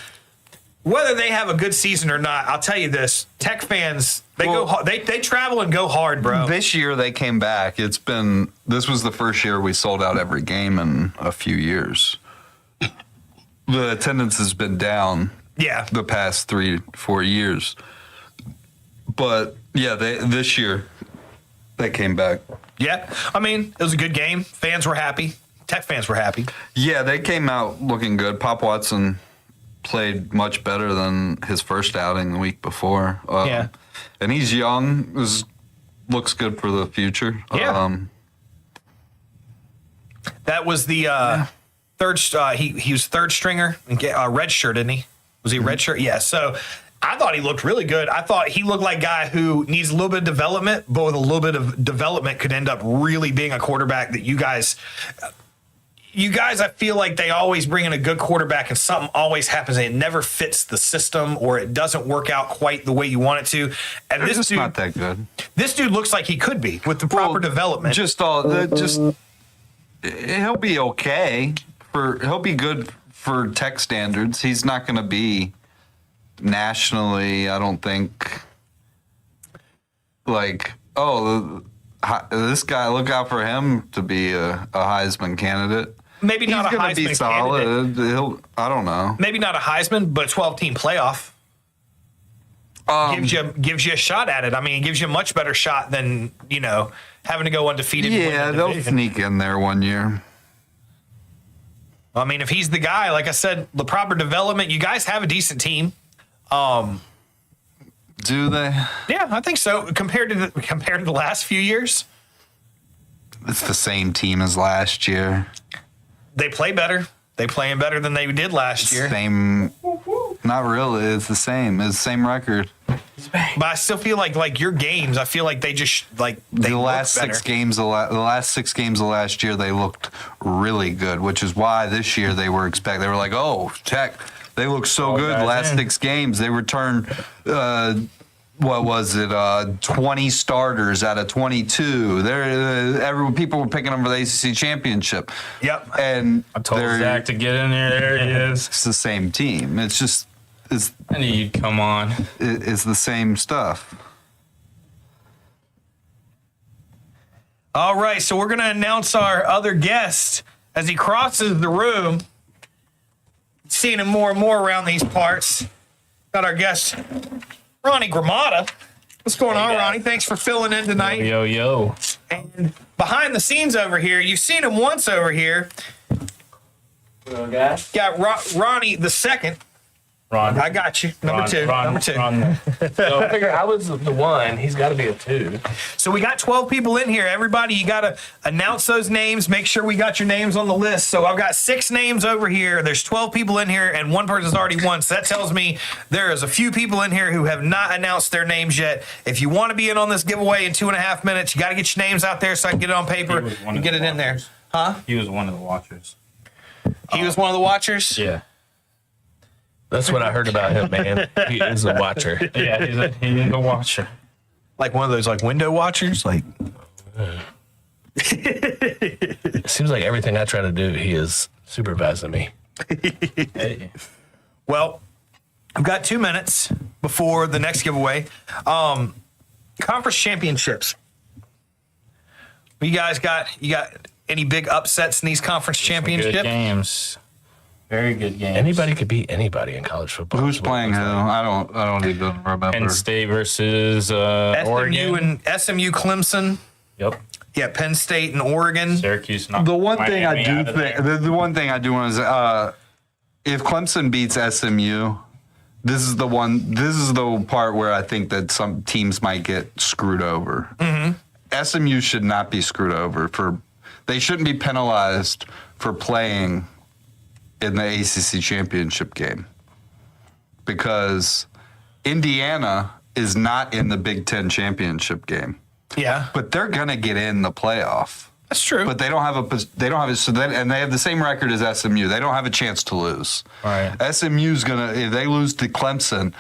whether they have a good season or not, I'll tell you this: Tech fans, they travel and go hard, bro. This year they came back. This was the first year we sold out every game in a few years. The attendance has been down. Yeah. The past 3-4 years, but yeah, this year they came back. Yeah, I mean, it was a good game. Fans were happy. Tech fans were happy. Yeah, they came out looking good. Pop Watson played much better than his first outing the week before. Yeah. And he's young. Looks good for the future. Yeah. That was the third. He was third stringer, red shirt, didn't he? Was he red shirt? Yeah. So I thought he looked really good. I thought he looked like a guy who needs a little bit of development, but with a little bit of development could end up really being a quarterback that you guys, I feel like they always bring in a good quarterback and something always happens and it never fits the system or it doesn't work out quite the way you want it to. And They're this just dude, not that good. This dude looks like he could be with the proper development. He'll be okay. He'll be good for Tech standards. He's not going to be nationally, I don't think, like, this guy, look out for him to be a Heisman candidate. Maybe not a Heisman be solid. candidate. I don't know. Maybe not a Heisman, but a 12-team playoff. Gives you a shot at it. I mean, it gives you a much better shot than, having to go undefeated. Yeah, they'll sneak in there one year. I mean, if he's the guy, like I said, the proper development, you guys have a decent team. Do they? Yeah, I think so. Compared to the last few years, It's the same team as last year. they play better. They playing better than they did last year. Same. Not really. It's the same. It's the same record. But I still feel like your games. I feel like they just they The last look better. 6 games. The last 6 games of last year, they looked really good, which is why this year they were like, oh, Tech. They look so good. The last 6 games, they returned. What was it? 20 starters out of 22. People were picking them for the ACC championship. Yep. And I told Zach to get in there. There he is. It's the same team. It's just I knew you'd come on. it's the same stuff. All right, so we're gonna announce our other guest as he crosses the room. Seeing him more and more around these parts. Got our guest, Ronnie Gramata. What's going on, Ronnie? Thanks for filling in tonight. Yo. And behind the scenes over here, you've seen him once over here. Got Ronnie the second. Ron. I got you. Number two. Ron. So I figure I was the one. He's got to be a 2. So we got 12 people in here. Everybody, you got to announce those names. Make sure we got your names on the list. So I've got 6 names over here. There's 12 people in here, and one person's already won. So that tells me there is a few people in here who have not announced their names yet. If you want to be in on this giveaway in 2.5 minutes, you got to get your names out there so I can get it on paper and get it in there. Huh? He was one of the watchers. He was one of the watchers? Yeah. That's what I heard about him, man. He is a watcher. Yeah, he's a watcher. Like one of those window watchers? It seems like everything I try to do, he is supervising me. Hey. Well, I've got 2 minutes before the next giveaway. Conference championships. You guys got any big upsets in these conference championships? Good games. Very good games. Anybody could beat anybody in college football. Who's playing who? I don't even remember. Penn State versus SMU Oregon. and SMU Clemson. Yep. Yeah, Penn State and Oregon. Syracuse. Not The one thing I Miami do out of think, there. the one thing I do want is, if Clemson beats SMU, this is the part where I think that some teams might get screwed over. Mm-hmm. SMU should not be screwed over they shouldn't be penalized for playing in the ACC championship game, because Indiana is not in the Big Ten championship game, Yeah, but they're gonna get in the playoff. that's true. But they don't have and they have the same record as SMU. They don't have a chance to lose. Right. SMU's gonna, if they lose to Clemson,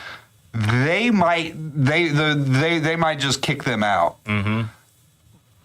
they might just kick them out. Mm-hmm.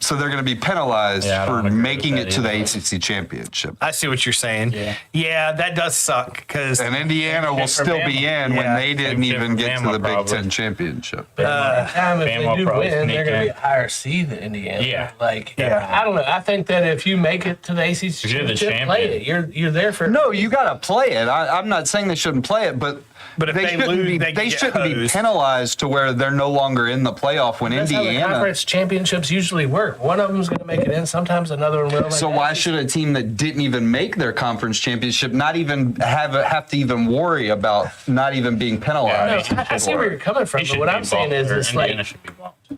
So they're going to be penalized Yeah, I don't for agree with making that it to the either. ACC championship. I see what you're saying. Yeah, that does suck because And Indiana will for still be Yeah. in when they didn't Same even for get to Bama, the Big probably. Ten championship. Time if Bama they do probably win, they're sneak going to be in. a higher seed than Indiana. Yeah. I don't know. I think that if you make it to the ACC You're the championship, play champion. it. You're there for. No, you got to play it. I'm not saying they shouldn't play it, but if they shouldn't lose, be, they they get shouldn't be hosed. penalized to where they're no longer in the playoff when That's how the Indiana. conference championships usually work. One of them's going to make it in. Sometimes another one will. Like So that. why should a team that didn't even make their conference championship not even have to even worry about not even being penalized? No, I see where you're coming from, He but should what be I'm saying bumped, is, or it's Indiana like should be bumped.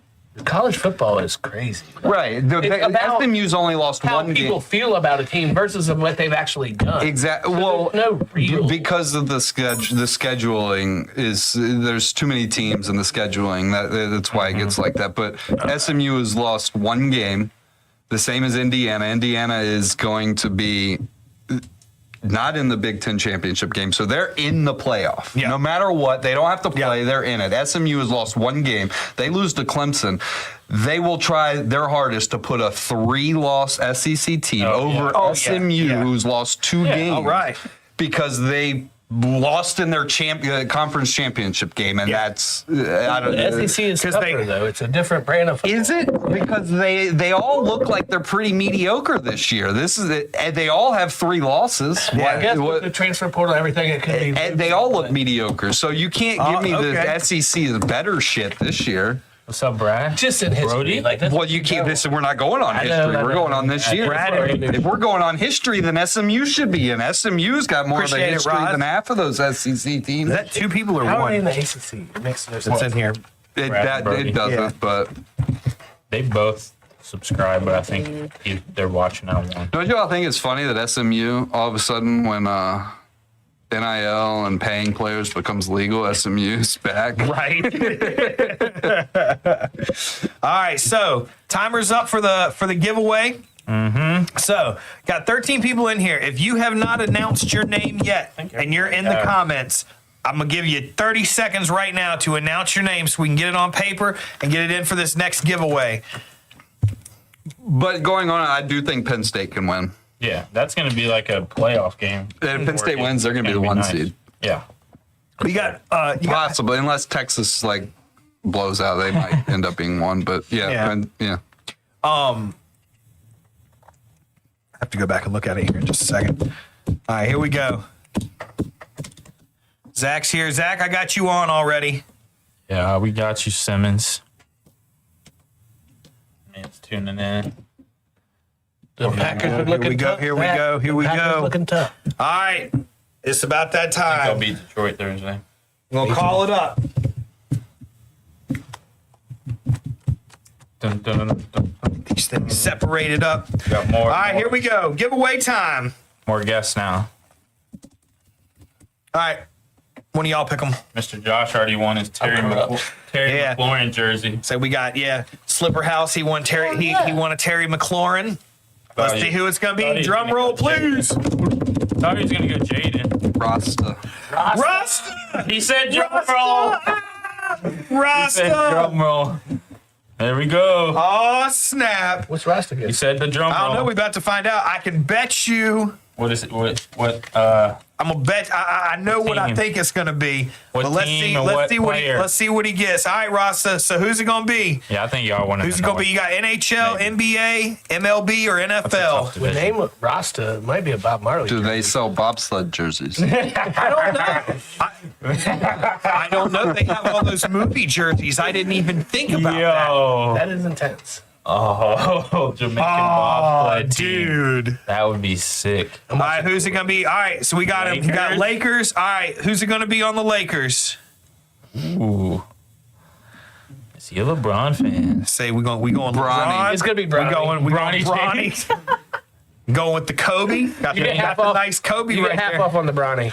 college football is crazy. Right. It's about SMU's only lost How one people game. feel about a team versus what they've actually done. Exactly. So Well, there's no real because of the scheduling is there's too many teams in the scheduling. That's why it gets like that. But SMU has lost one game, the same as Indiana. Indiana is going to be not in the Big Ten championship game, so they're in the playoff. Yeah. No matter what, they don't have to play. Yeah. They're in it. SMU has lost one game. They lose to Clemson. They will try their hardest to put a 3-loss SEC team over SMU, Yeah. who's lost 2 games. all right. Because they lost in their conference championship game, and that's I don't know. The SEC is 'Cause tougher, they- though. It's a different brand of football. Is it because they all look like they're pretty mediocre this year? This is it. And they all have 3 losses. Well, I guess What- with the transfer portal and everything, it could be. and they all look mediocre. So you can't give me okay. the SEC is better shit this year. What's up, Brad? just in history. Brody? Like that's Well, you can't. We're not going on I know, history. I We're know. going on this year. Brad, If we're going on history, then SMU should be in. SMU's got more of a Appreciate it, history Rod. than half of those SEC teams. Is that 2 people or How are one they in the ACC? It makes no that's sense. in here? It, Brad that, Brody. it doesn't, Yeah. but They both subscribe, but I think they're watching out one. don't you all think it's funny that SMU all of a sudden when NIL and paying players becomes legal, SMU's back? Right. All right. So timer's up for the giveaway. Mm-hmm. So got 13 people in here. If you have not announced your name yet and you're in the comments, I'm gonna give you 30 seconds right now to announce your name so we can get it on paper and get it in for this next giveaway. But going on, I do think Penn State can win. Yeah, that's going to be like a playoff game. If Penn State wins, they're going to be the one seed. Yeah. You got Possibly, unless Texas blows out, they might end up being one. But yeah. I have to go back and look at it here in just a second. All right, here we go. Zach's here. Zach, I got you on already. Yeah, we got you, Simmons. Man's tuning in. The Packers are Here looking we go, tough. here we go, here we Packers go. Looking tough. All right, it's about that They'll time. beat Detroit Thursday. We'll call it up. Dun, dun, dun, dun, dun. These things separated up. Got more. All right, here we go. Giveaway time. More guests now. All right, one of y'all pick them. Mr. Josh already won his Terry Yeah. McLaurin jersey. So we got Slipper House. He won Terry. He won a Terry McLaurin. Let's see who it's gonna be. Drum roll, please. Thought he was gonna go Jaden. Rasta. Rasta. He said drum roll. He Rasta. said drum roll. There we go. Oh snap! What's Rasta He get? said the drum I roll. don't know. We're about to find out. I can bet you. What is it? What? I'm gonna bet. I know what I team? think it's gonna be. What But let's team see. and Let's what see what player? let's see what he gets. All right, Rasta. So who's it gonna be? Yeah, I think y'all want to. Who's it gonna be? You got NHL, NBA, MLB, or NFL? The name of Rasta might be a Bob Marley. Do jersey. they sell bobsled jerseys? I don't know. They have all those movie jerseys. I didn't even think about that. Yo. That is intense. Oh, Jamaican bobsled team. Dude. That would be sick. All right, who's it gonna be? All right, so we got him. We got Lakers. All right, who's it gonna be on the Lakers? Ooh. Is he a LeBron fan? Say we going Bronny. LeBron. It's gonna be Bronny. We going Bronny Bronny. Going with the Kobe. Got You the, get half got the off. nice Kobe You right get half there. off on the Bronny.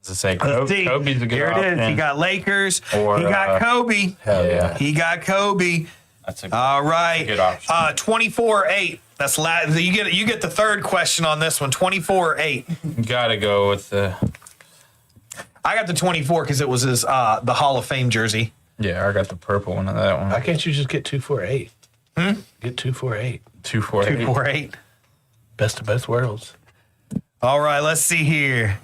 Does it say Let's see. Kobe's a good Here it is. option. He got Lakers. Or, he got Kobe. Hell yeah. He got Kobe. That's a All right. good option. 24-8. That's you get the third question on this one. 24-8. Gotta go with the. I got the 24 because it was his the Hall of Fame jersey. Yeah, I got the purple one of that one. Why can't you just get 248? Get 248. 248. 248. Best of both worlds. All right, let's see here.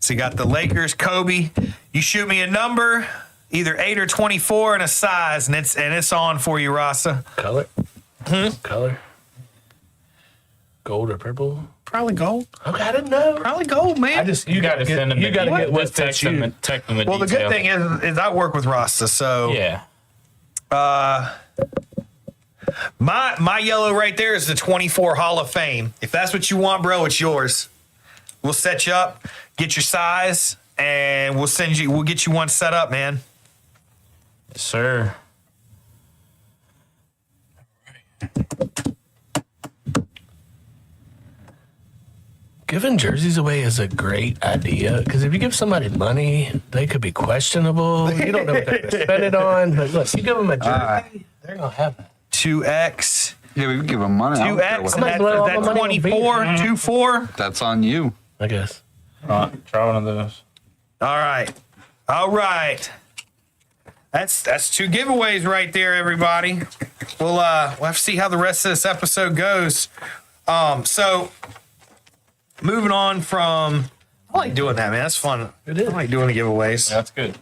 So you got the Lakers, Kobe. You shoot me a number, either 8 or 24, and a size, and it's on for you, Rasa. Color? Color? Gold or purple? Probably gold. Okay, I didn't know. Probably gold, man. You got to send them. You got to get what Just fits text them. you. Text them the Well, the details. good thing is I work with Rasta, so Yeah. my yellow right there is the 24 Hall of Fame. If that's what you want, bro, it's yours. We'll set you up, get your size, and we'll get you one set up, man. Yes, sir. Giving jerseys away is a great idea because if you give somebody money, they could be questionable. You don't know what they're going to spend it on. But look, you give them a jersey, they're going to have that. 2X. Yeah, we can give them money. I don't care 2X, what- and Somebody blow all that's the money on 24, beer. 24. That's on you. I guess. Try one of those. All right. That's 2 giveaways right there, everybody. We'll have to see how the rest of this episode goes. So moving on from, I like doing that, man. That's fun. It is. I like doing the giveaways. That's good.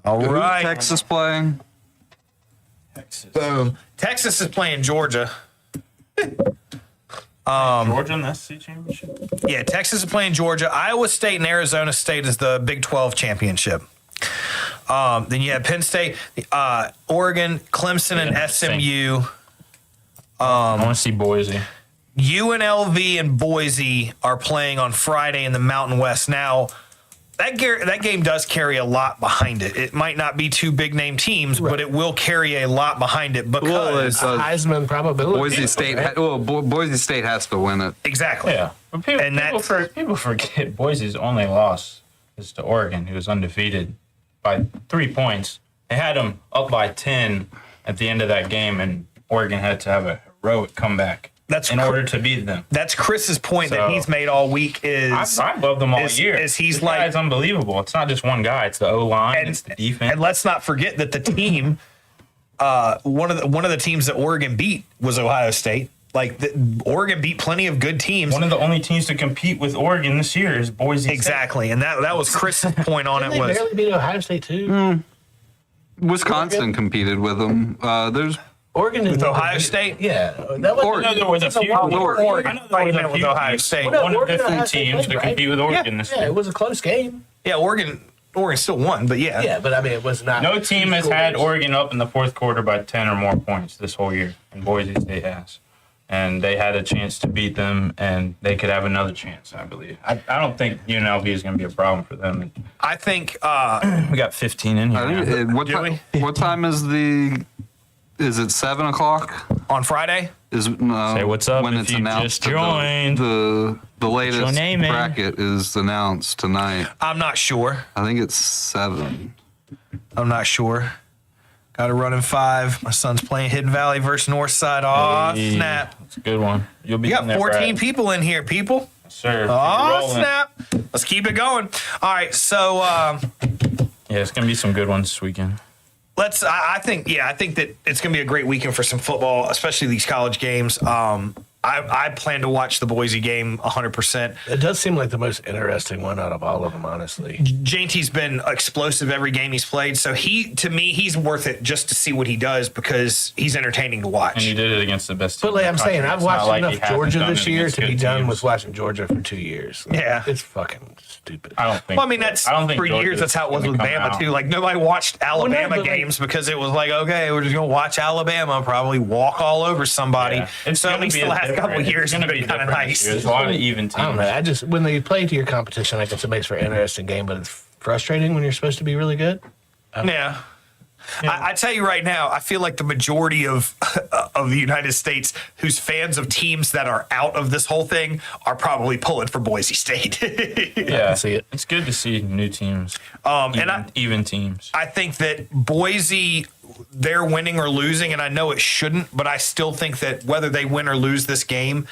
All Who's right. Texas playing? Boom. Texas is playing Georgia. Georgia in the SEC championship. Yeah, Texas is playing Georgia. Iowa State and Arizona State is the Big 12 championship. Then you have Penn State, Oregon, Clemson, and SMU. I want to see Boise. UNLV and Boise are playing on Friday in the Mountain West. Now, that game does carry a lot behind it. It might not be 2 big name teams, but it will carry a lot behind it because Well, it's, Heisman probability. Boise State. Boise State has to win it. exactly. Yeah. But And people forget Boise's only loss is to Oregon, who was undefeated by 3 points. They had them up by 10 at the end of that game, and Oregon had to have a heroic comeback in order to beat them. That's Chris's point that So- he's made all week is I love them all is- year. is he's This like- guy's unbelievable. It's not just one guy. It's the O-line. And- It's the defense. and let's not forget that the team one of the teams that Oregon beat was Ohio State. Like Oregon beat plenty of good teams. One of the only teams to compete with Oregon this year is Boise State. Exactly. And that was Chris's point on it They was barely beat Ohio State, too. Wisconsin competed with them. There's Oregon with Ohio State. Yeah. That was I know there was a few. Oregon. I know there was a With few Ohio teams, State. but Well, no, one of Oregon the and few Ohio State teams to played, compete with Oregon this Yeah, year. it was a close game. Yeah, Oregon still won, but yeah. Yeah, but I mean, it was not. No team has had Oregon up in the fourth quarter by 10 or more points this whole year, and Boise State has. And they had a chance to beat them, and they could have another chance, I believe. I don't think UNLV is going to be a problem for them. I think We got 15 in here. I now. think, what time is is it 7 o'clock? on Friday. Is no, Say what's up when if it's you announced. just joined. The latest your name in. bracket is announced tonight. I'm not sure. I think it's 7. I'm not sure. Got to run in 5. My son's playing Hidden Valley versus Northside. Oh, Hey, snap. That's a good one. You'll be You in got there, 14 Brad. people in here, people. Sir. Keep Oh, rolling. snap. Let's keep it going. All right, so Yeah, it's going to be some good ones this weekend. I think that it's going to be a great weekend for some football, especially these college games. I plan to watch the Boise game 100%. It does seem like the most interesting one out of all of them, honestly. JT's been explosive every game he's played, so to me, he's worth it just to see what he does because he's entertaining to And watch. you did it against the best team. But like in I'm the saying, country. I've It's not watched like he enough hasn't Georgia done this it year against to be good done teams. with watching Georgia for 2 years. Yeah. It's fucking stupid. I don't think. Well, I mean, that's I don't think for Georgia's years. That's how it was gonna with come Bama out. too. Like nobody watched Alabama but, like- games because it was like, okay, we're just gonna watch Alabama probably walk all over somebody. Yeah. It's So at gonna least be the a last couple different- of years it's have gonna been be kind of different nice. this year. There's a lot of even teams. I don't know. I just when they play to your competition, I guess it makes for an interesting game, but it's frustrating when you're supposed to be really good. Yeah. I tell you right now, I feel like the majority of the United States who's fans of teams that are out of this whole thing are probably pulling for Boise State. Yeah, see it. It's good to see new teams. Even teams. I think that Boise, they're winning or losing, and I know it shouldn't, but I still think that whether they win or lose this game,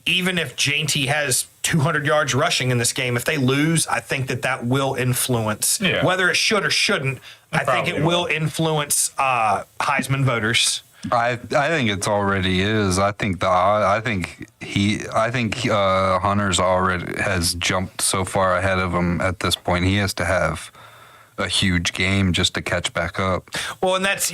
even if J.T. has 200 yards rushing in this game, if they lose, I think that will influence whether it should or shouldn't. I think it will influence Heisman voters. I think it's already is. I think Hunter's already has jumped so far ahead of him at this point. He has to have a huge game just to catch back up. Well, and that's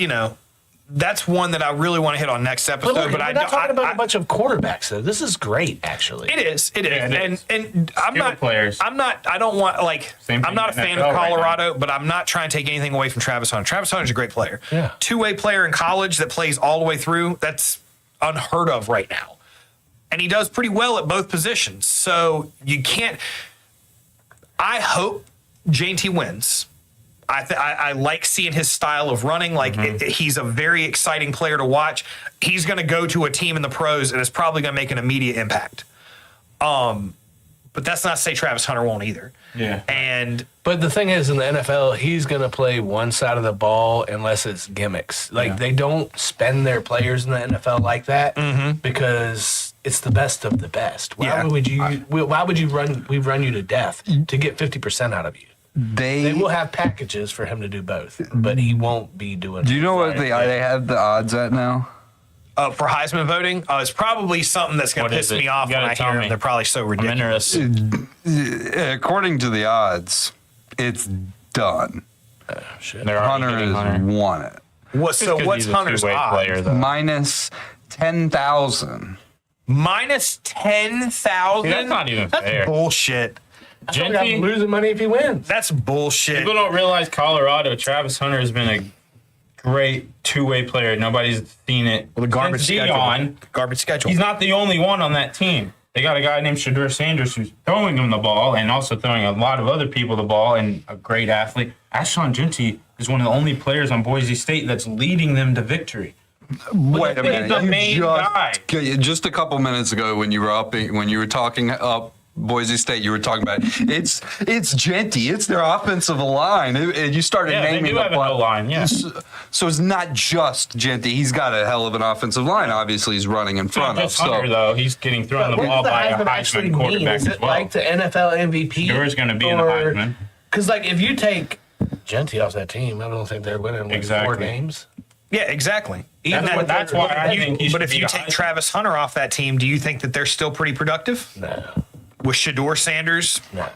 one that I really want to hit on next episode. But we're not talking about a bunch of quarterbacks, though. This is great, actually. It is. And I'm Skill not. players. I'm not. I don't want I'm not a fan of NFL right Colorado, but I'm not trying to take anything away from Travis Hunter. Travis Hunter's a great player. Yeah. Two-way player in college that plays all the way through. That's unheard of right now, and he does pretty well at both positions. So you can't. I hope J.T. wins. I like seeing his style of running. He's a very exciting player to watch. He's going to go to a team in the pros and is probably going to make an immediate impact. But that's not to say Travis Hunter won't either. Yeah. But the thing is, in the NFL, he's going to play one side of the ball unless it's gimmicks. They don't spend their players in the NFL like that because it's the best of the best. Why would you run? We run you to death to get 50% out of you. They will have packages for him to do both, but he won't be doing. Do you know what they have the odds at now? For Heisman voting, it's probably something that's going to piss me off when I hear them. They're probably so ridiculous. According to the odds, it's done. Hunter has won it. What's Hunter's odds? Minus 10,000. Minus 10,000? That's not even fair. That's bullshit. I'm losing money if he wins. That's bullshit. People don't realize Colorado. Travis Hunter has been a great two-way player. Nobody's seen it. Well, the garbage schedule. Garbage schedule. He's not the only one on that team. They got a guy named Shedeur Sanders who's throwing him the ball and also throwing a lot of other people the ball and a great athlete. Ashon Jeanty is one of the only players on Boise State that's leading them to victory. Wait a minute. The main guy. Just a couple minutes ago when you were talking up Boise State, you were talking about it's Jeanty, it's their offensive line. And you started naming they do have an O-line, So it's not just Jeanty. He's got a hell of an offensive line. Obviously, he's running in front of. Hunter, though, he's getting thrown the ball by a Heisman quarterback as well. Is it like the NFL MVP? There's going to be in the Heisman. Because if you take Jeanty off that team, I don't think they're winning 4 games. Yeah, exactly. That's why I think But if you take Travis Hunter off that team, do you think that they're still pretty productive? No. With Shedeur Sanders? No.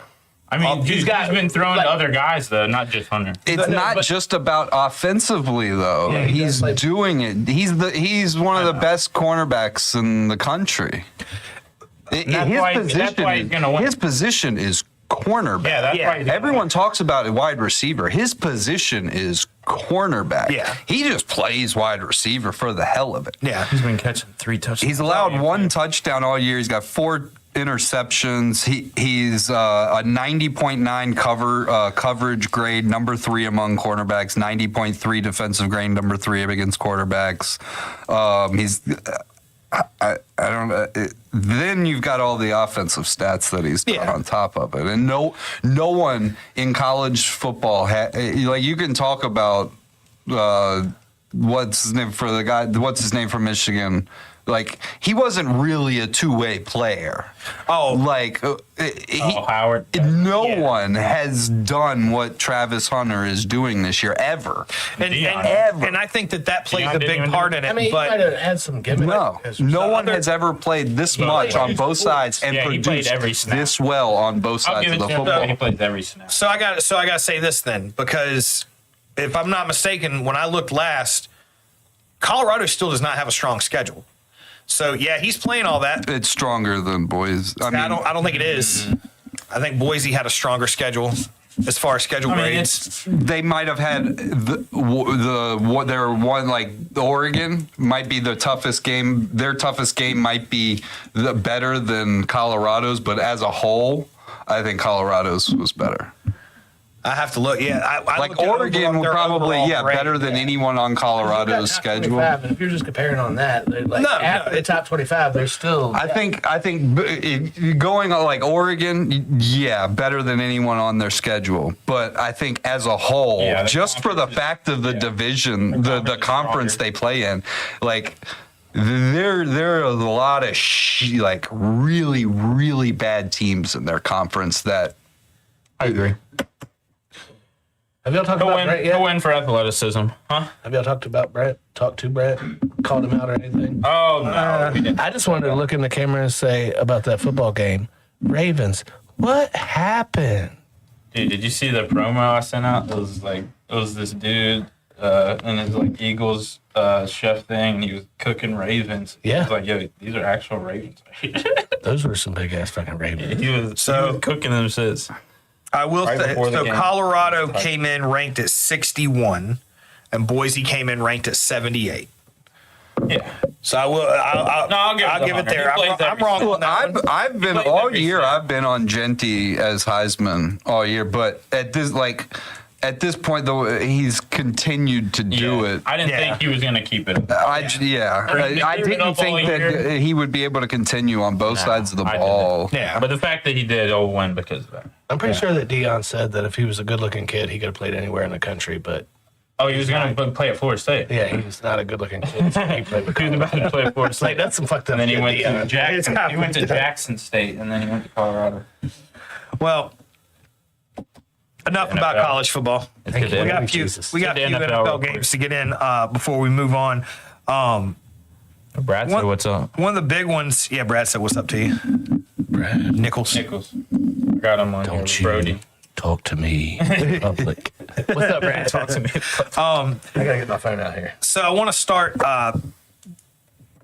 I mean, he's been thrown to other guys, though, not just Hunter. It's not just about offensively, though. Yeah, he's doing it. He's one of the best cornerbacks in the country. His position is cornerback. Yeah, that's why everyone talks about a wide receiver. His position is cornerback. Yeah. He just plays wide receiver for the hell of it. Yeah. He's been catching 3 touchdowns. He's allowed 1 touchdown all year. He's got 4 interceptions. He's a 90.9 coverage grade, number 3 among quarterbacks. 90.3 defensive grade, number 3 against quarterbacks. I don't know. Then you've got all the offensive stats that he's done on top of it, and no one in college football you can talk about what's his name for the guy. What's his name from Michigan? He wasn't really a two-way player. Howard. No one has done what Travis Hunter is doing this year ever. And I think that plays a big part in it. I mean, he might have had some gimmicks. No one has ever played this much on both sides and produced this well on both sides of the football. He plays every snap. So I got to say this then, because if I'm not mistaken, when I looked last, Colorado still does not have a strong schedule. So he's playing all that. It's stronger than Boise. I don't think it is. I think Boise had a stronger schedule as far as schedule grades. They might have had Oregon might be the toughest game. Their toughest game might be better than Colorado's, but as a whole, I think Colorado's was better. I have to look. I Oregon will probably better than anyone on Colorado's schedule. And if you're just comparing on that, after the top 25, they're still. I think going on Oregon, better than anyone on their schedule. But I think as a whole, just for the fact of the division, the conference they play in, there are a lot of like really, really bad teams in their conference that. I agree. Have y'all talked about Brett yet? He'll win for athleticism, huh? Have y'all talked about Brett? Talked to Brett? Called him out or anything? Oh no, we didn't. I just wanted to look in the camera and say about that football game, Ravens. What happened? Dude, did you see the promo I sent out? It was this dude and his like Eagles chef thing, and he was cooking ravens. Yeah. He was like, yo, these are actual ravens. Those were some big ass fucking Ravens. he was cooking them shits. I will Right say, before the so game. Colorado came in ranked at 61, and Boise came in ranked at 78. Yeah. So I'll give it there. I'm wrong on that one. I've been Played all every year. state. I've been on Genty as Heisman all year, but at this point though, he's continued to do it. I didn't Yeah. think he was gonna keep it. I He didn't threw it up think all that year. he would be able to continue on both sides of the I didn't. ball. Yeah. But the fact that he did, he'll win because of that. I'm pretty sure that Dion said that if he was a good looking kid, he could have played anywhere in the country, but Oh, he was gonna play at Florida State. yeah, he's not a good looking kid. So he played with He was about to play at Florida It's like, State. that's some fucked up And then he shit, went Dion. to Jackson. It's kinda He went to fucked up. Jackson State, and then he went to Colorado. Well, enough about NFL. college football. It's We good to got a have- few. Jesus. We got a Get few the NFL NFL real games to get in before we move on. Brad said, "What's up?" One of the big ones. Yeah, Brad said, "What's up to you?" Brad, Nichols. Nichols. I got him on here. don't with you Brody. talk to me in public. What's up, Brad? Talk to me. I gotta get my phone out here. So I want to start.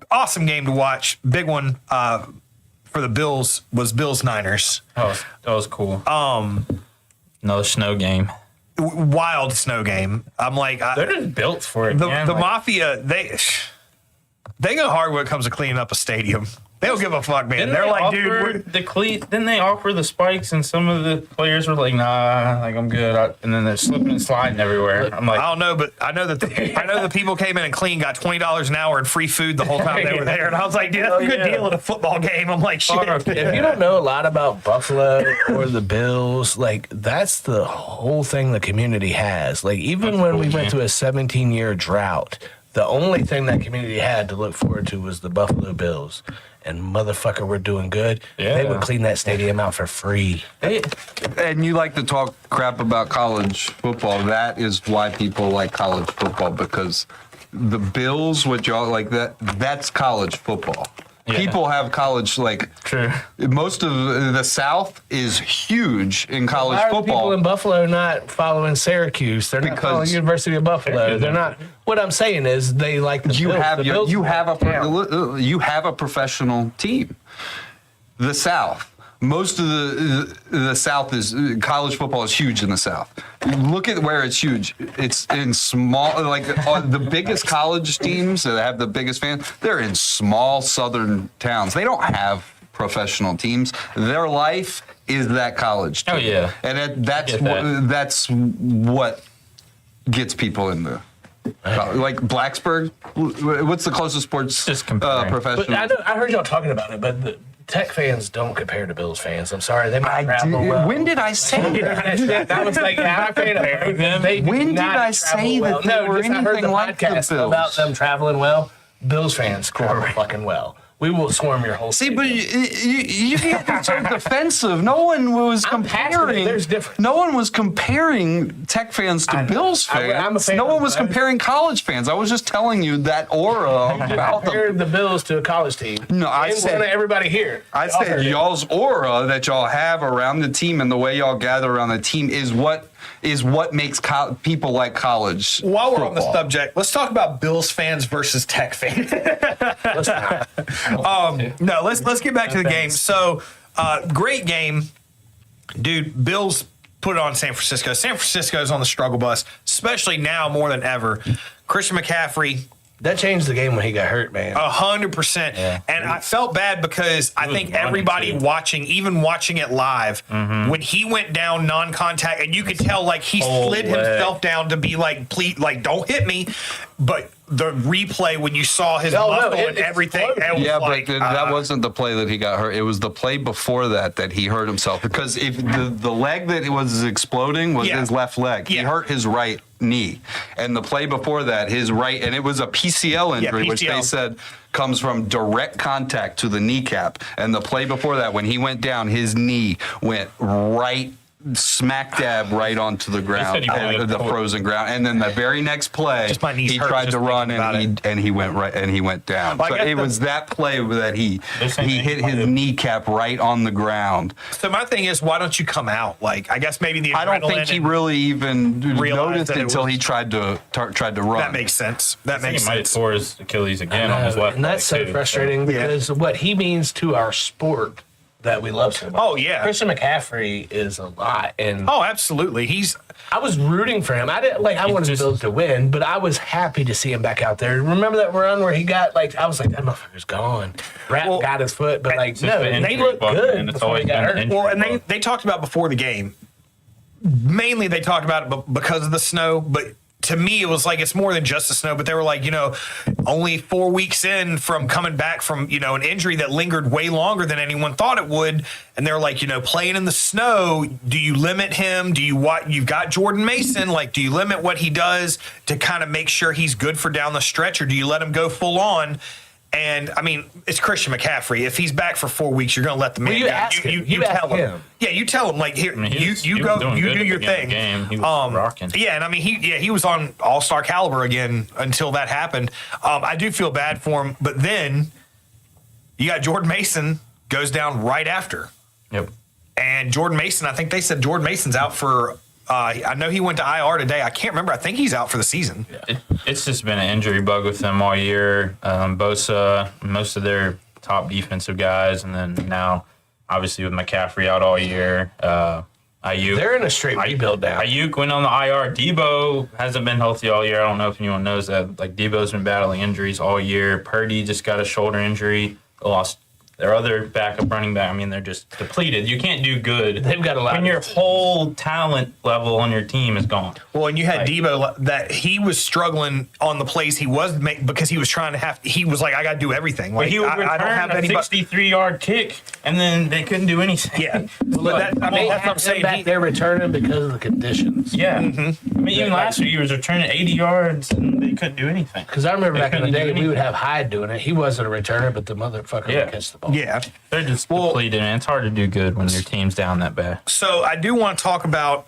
Awesome game to watch. Big one for the Bills was Bills Niners. That was cool. Another snow game. Wild snow game. I'm like, They're just built for it. the man. the Like, Mafia. They go hard when it comes to cleaning up a stadium. They don't give a fuck, man. didn't They're they like, dude. offer We're, the cleat. Didn't they offer the spikes? And some of the players were like, "Nah, like I'm good." And then they're slipping and sliding everywhere. I'm like, I don't know, but I know that the people came in and clean, got $20 an hour and free food the whole time they were there, and I was like, dude, that's a good deal at a football game. I'm like, shit. If you don't know a lot about Buffalo or the Bills, like that's the whole thing the community has. Like even when we went through a 17-year drought, the only thing that community had to look forward to was the Buffalo Bills. And motherfucker, we're doing good. Yeah. They would clean that stadium out for free. And you like to talk crap about college football. That is why people like college football, because the Bills, what y'all like, that's college football. Yeah. People have college, like, true. most of the South is huge in college Why are the people football. in Buffalo not following Syracuse? They're not Because- following University of Buffalo. They're not. What I'm saying is they like the You Bills. have The your, Bills you are have a town. you have a professional team. The South, most of the South is college football is huge in the South. Look at where it's huge. It's in small, like the biggest college teams that have the biggest fans. They're in small southern towns. They don't have professional teams. Their life is that college team. Oh, yeah. And that's Get that. that's what gets people in the. Like Blacksburg, what's the closest sports Just comparing. professional? But I heard y'all talking about it, but the Tech fans don't compare to Bills fans. I'm sorry, they might travel well. When did I say that? That was like half a them. When did I say that they were I heard anything the like the podcast Bills? about them traveling well. Bills fans travel fucking well. We will swarm your whole. See, but stadium. you get so defensive. No one was I'm passionate. comparing. There's different- No one was comparing Tech fans to I know. Bills fans. I'm a fan no of one was both. comparing college fans. I was just telling you that aura about them. Compare the Bills to a college team. No, I In said- front of everybody here. I Y'all said heard it. y'all's aura that y'all have around the team and the way y'all gather around the team is what makes people like college. While we're on the football. subject, let's talk about Bills fans versus Tech fans. Let's not. No, let's get back to the game. So, great game, dude. Bills put it on San Francisco. San Francisco's on the struggle bus, especially now more than ever. Christian McCaffrey, That changed the game when he got hurt, man. 100%. And I felt bad because I think everybody watching, even watching it live, when he went down non-contact, and you could tell like he slid himself down to be like, please, like, don't hit me. but the replay when you saw his muscle and everything, it was Yeah, like, but that wasn't the play that he got hurt. It was the play before that he hurt himself. Because if the leg that was exploding was his left leg. He hurt his right knee. And the play before that, his right, and it was a PCL injury, which they said comes from direct contact to the kneecap. And the play before that, when he went down, his knee went right smack dab right onto the ground, the frozen ground, and then the very next play, he tried to run and he went down. So it was that play that he hit his kneecap right on the ground. So my thing is, why don't you come out? Like, I guess maybe the I don't think he really even noticed until he tried to run. That makes sense. That makes sense. He might have tore his Achilles again on his left leg. And that's so frustrating because what he means to our sport that we love so much. Oh, yeah. Christian McCaffrey is a lot. And absolutely. I was rooting for him. I wanted the Bills to win, but I was happy to see him back out there. Remember that run where he got, I was like, that motherfucker's gone. Got his foot, but no, they looked good before he got hurt. Well, and they talked about before the game, mainly they talked about it because of the snow, but to me, it was like it's more than just the snow, but they were like, only 4 weeks in from coming back from, an injury that lingered way longer than anyone thought it would. And they're like, playing in the snow, do you limit him? You've got Jordan Mason, do you limit what he does to kind of make sure he's good for down the stretch, or do you let him go full on? And I mean, it's Christian McCaffrey. If he's back for 4 weeks, you're going to let the man you go. Ask him. You tell him. Yeah, you tell him here. You go. You do your thing. He was rocking. Yeah, and I mean, he was on all-star caliber again until that happened. I do feel bad for him, but then you got Jordan Mason goes down right after. Yep. And Jordan Mason, I think they said Jordan Mason's out for. I know he went to IR today. I can't remember. I think he's out for the season. It's just been an injury bug with them all year. Bosa, most of their top defensive guys, and then now, obviously, with McCaffrey out all year. Ayuk. They're in a straight rebuild now. Ayuk went on the IR. Debo hasn't been healthy all year. I don't know if anyone knows that. Debo's been battling injuries all year. Purdy just got a shoulder injury. Lost their other backup running back. I mean, they're just depleted. You can't do good. They've got a lot. When your whole talent level on your team is gone. Well, and you had Debo that he was struggling on the plays he was because he was trying to he was like, I got to do everything. He would return a 63-yard kick, and then they couldn't do anything. Yeah. That's what I'm saying. Back there returning because of the conditions. Yeah. Mm-hmm. I mean, even last year, he was returning 80 yards, and they couldn't do anything. Because I remember back in the day, we would have Hyde doing it. He wasn't a returner, but the motherfucker would catch the ball. Yeah. They're just depleted, and it's hard to do good when your team's down that bad. So I do want to talk about,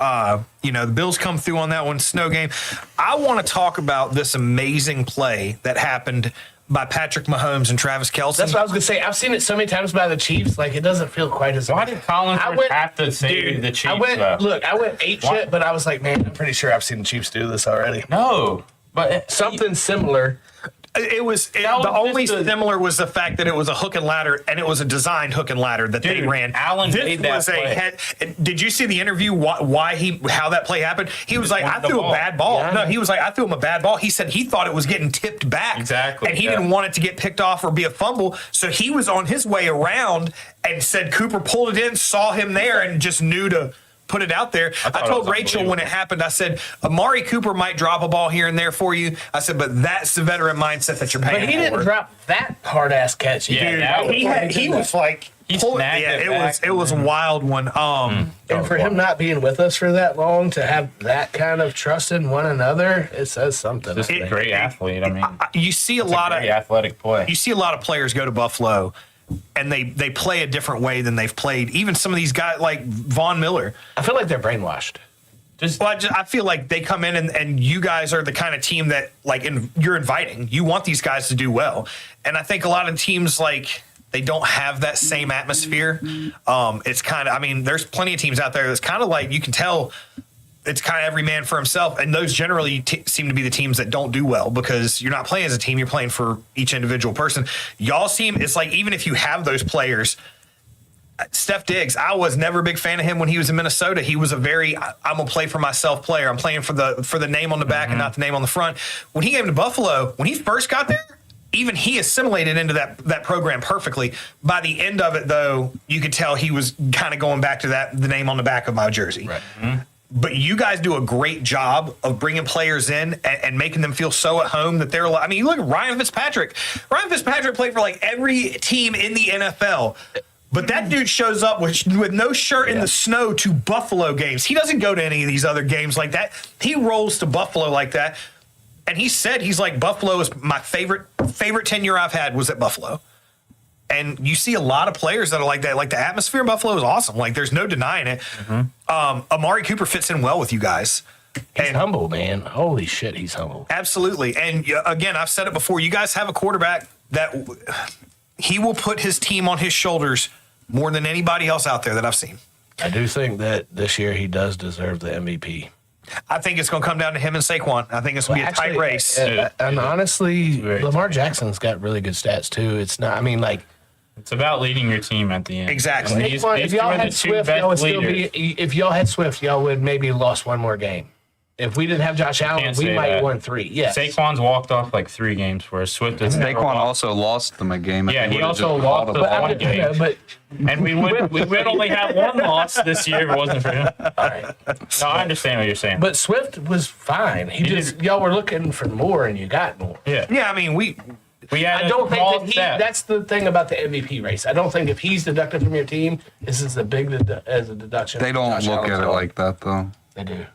the Bills come through on that one, snow game. I want to talk about this amazing play that happened by Patrick Mahomes and Travis Kelce. That's what I was going to say. I've seen it so many times by the Chiefs, it doesn't feel quite as... Why did Collins have to say the Chiefs? I went apeshit, but I was like, man, I'm pretty sure I've seen the Chiefs do this already. No, but... Something similar... The only similar was the fact that it was a hook and ladder, and it was a designed hook and ladder that they ran. Allen made that play. Did you see the interview? How that play happened? He was like, I threw a bad ball. Yeah, no, he was like, I threw him a bad ball. He said he thought it was getting tipped back. Exactly. And he didn't want it to get picked off or be a fumble. So he was on his way around and said Cooper pulled it in, saw him there, and just knew to put it out there. I told Rachel when it happened, I said, Amari Cooper might drop a ball here and there for you. I said, but that's the veteran mindset that you're paying for. But he didn't drop that hard-ass catch. Yeah, he was like... it was a wild one. And for him not being with us for that long, to have that kind of trust in one another, it says something. Just a great athlete. I mean, you see a lot of athletic play. You see a lot of players go to Buffalo, and they play a different way than they've played. Even some of these guys like Von Miller. I feel like they're brainwashed. I feel like they come in and you guys are the kind of team that you're inviting. You want these guys to do well, and I think a lot of teams they don't have that same atmosphere. It's kind of, there's plenty of teams out there that's kind of you can tell it's kind of every man for himself. And those generally seem to be the teams that don't do well because you're not playing as a team, you're playing for each individual person. Y'all seem, it's even if you have those players, Steph Diggs, I was never a big fan of him when he was in Minnesota. He was I'm going to play for myself player. I'm playing for the name on the back and not the name on the front. When he came to Buffalo, when he first got there, even he assimilated into that program perfectly. By the end of it, though, you could tell he was kind of going back to the name on the back of my jersey. Right. Mm-hmm. But you guys do a great job of bringing players in and making them feel so at home that they're. I mean, you look at Ryan Fitzpatrick. Ryan Fitzpatrick played for like every team in the NFL. But that dude shows up with no shirt in the snow to Buffalo games. He doesn't go to any of these other games like that. He rolls to Buffalo like that. And he said, he's like, Buffalo is my favorite tenure I've had was at Buffalo. And you see a lot of players that are like that. Like the atmosphere in Buffalo is awesome. Like there's no denying it. Amari Cooper fits in well with you guys. He's humble, man. Holy shit, he's humble. Absolutely. And again, I've said it before. You guys have a quarterback that he will put his team on his shoulders more than anybody else out there that I've seen. I do think that this year he does deserve the MVP. I think it's going to come down to him and Saquon. I think it's going to be a tight race. And honestly, Lamar Jackson's got really good stats too. It's not. I mean, like. It's about leading your team at the end. Exactly. If y'all had Swift, y'all would maybe lost one more game. If we didn't have Josh Allen, we might have won 3. Yes. Saquon's walked off like 3 games for us. Swift is Saquon also lost them a game. Yeah, he also lost the one game. And we would only have 1 loss this year if it wasn't for him. All right. No, I understand what you're saying. But Swift was fine. Y'all were looking for more and you got more. Yeah. Yeah, I mean, we I don't think that that's the thing about the MVP race. I don't think if he's deducted from your team, this is as a deduction. They don't look at it like that, though. They do.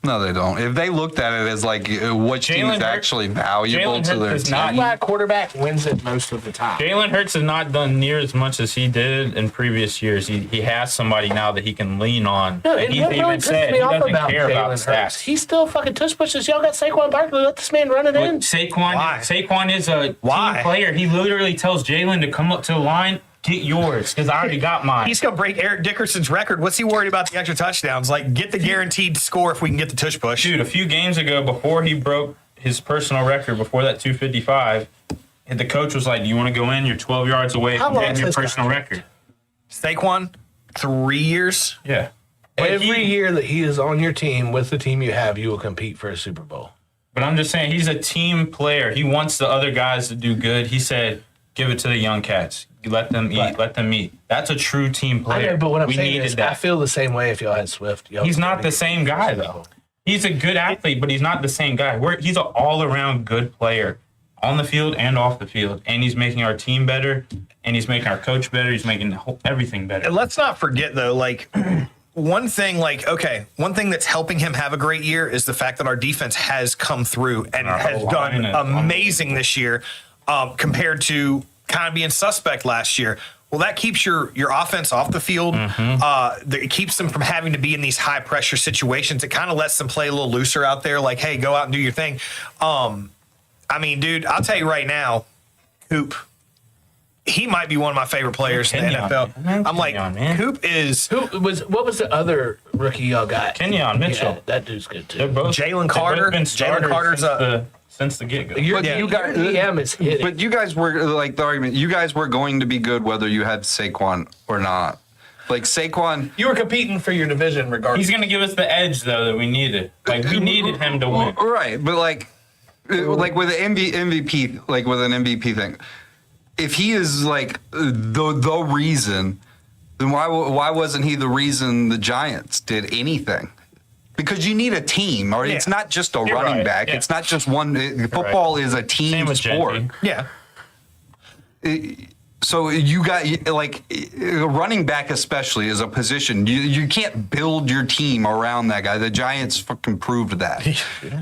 No, they don't. If they looked at it as like what team is actually valuable to their team. Black quarterback wins it most of the time. Jalen Hurts has not done near as much as he did in previous years. He has somebody now that he can lean on. No, and he's even said he doesn't care about stats. He still fucking tush pushes. Y'all got Saquon Barkley. Let this man run it in. Saquon is a team player. He literally tells Jalen to come up to the line. Get yours, because I already got mine. He's going to break Eric Dickerson's record. What's he worried about the extra touchdowns? Like, get the guaranteed score if we can get the tush push. Dude, a few games ago, before he broke his personal record, before that 255, the coach was like, do you want to go in? You're 12 yards away from getting your personal record. Saquon, 3 years? Yeah. Every year that he is on your team, with the team you have, you will compete for a Super Bowl. But I'm just saying, he's a team player. He wants the other guys to do good. He said, give it to the young cats. Let them eat. Let them eat. That's a true team player. I know, but what I'm saying is, I feel the same way if y'all had Swift. He's not the same guy, though. He's a good athlete, but he's not the same guy. He's an all-around good player on the field and off the field. And he's making our team better, and he's making our coach better. He's making everything better. And let's not forget, though, like, one thing that's helping him have a great year is the fact that our defense has come through and has done amazing this year compared to kind of being suspect last year. Well, that keeps your offense off the field. It keeps them from having to be in these high pressure situations. It kind of lets them play a little looser out there. Like, hey, go out and do your thing. I mean, dude, I'll tell you right now, Coop, he might be one of my favorite players in the NFL. I'm like, Coop is. What was the other rookie y'all got? Kenyon Mitchell. Yeah, that dude's good too. Jalen Carter. Jalen Carter's since the get-go. You guys, DM is hitting. But you guys were like the argument. You guys were going to be good whether you had Saquon or not. Like Saquon, you were competing for your division regardless. He's going to give us the edge though that we needed. Like we needed him to win. Right, but like with an MVP, like with an MVP thing, if he is like the reason, then why wasn't he the reason the Giants did anything? Because you need a team, or it's not just a running back. Yeah. It's not just one. Football is a team sport. Yeah. So you got like a running back, especially is a position you can't build your team around that guy. The Giants fucking proved that.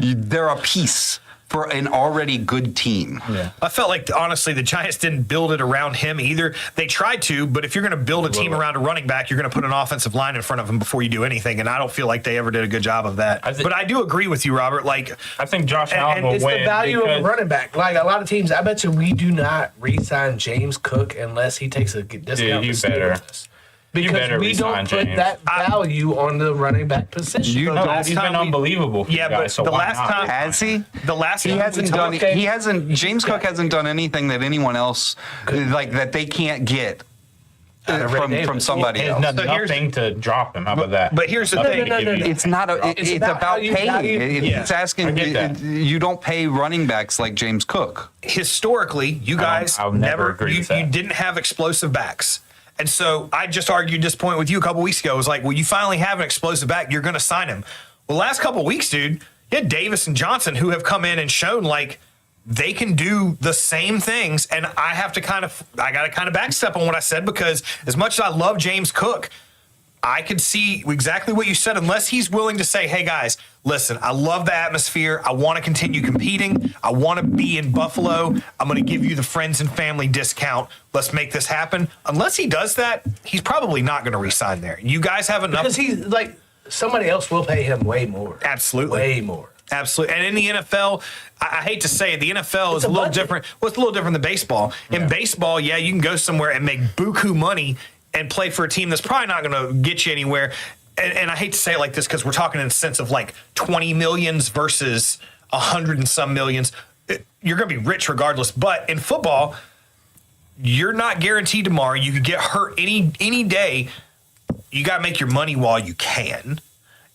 They're a piece for an already good team. Yeah. I felt like, honestly, the Giants didn't build it around him either. They tried to, but if you're going to build a team around a running back, you're going to put an offensive line in front of him before you do anything, and I don't feel like they ever did a good job of that. But I do agree with you, Robert. Like, I think Josh Allen will win. It's the value of a running back. Like, a lot of teams, I bet you we do not re-sign James Cook unless he takes a discount. You better. Because we don't put that value on the running back position. He's been unbelievable. For but the last time has he? The last he hasn't done. He hasn't. James Cook hasn't done anything that anyone else like that they can't get from somebody else. Nothing to drop him. How about that? But here's the thing: it's not. It's about paying. It's asking. You don't pay running backs like James Cook. Historically, you guys never agree with that. You didn't have explosive backs. And so I just argued this point with you a couple weeks ago. It was like, well, you finally have an explosive back. You're going to sign him. Well, last couple weeks, dude, you had Davis and Johnson who have come in and shown like they can do the same things. And I got to kind of backstep on what I said, because as much as I love James Cook, I could see exactly what you said, unless he's willing to say, hey, guys, listen, I love the atmosphere. I want to continue competing. I want to be in Buffalo. I'm going to give you the friends and family discount. Let's make this happen. Unless he does that, he's probably not going to re-sign there. You guys have enough. Because he's like, somebody else will pay him way more. Absolutely. Way more. Absolutely. And in the NFL, I hate to say it, the NFL is a little different. Well, it's a little different than baseball. In baseball, yeah, you can go somewhere and make buku money and play for a team that's probably not going to get you anywhere. And I hate to say it like this because we're talking in the sense of like 20 millions versus 100 and some millions. You're going to be rich regardless. But in football, you're not guaranteed tomorrow. You could get hurt any day. You got to make your money while you can.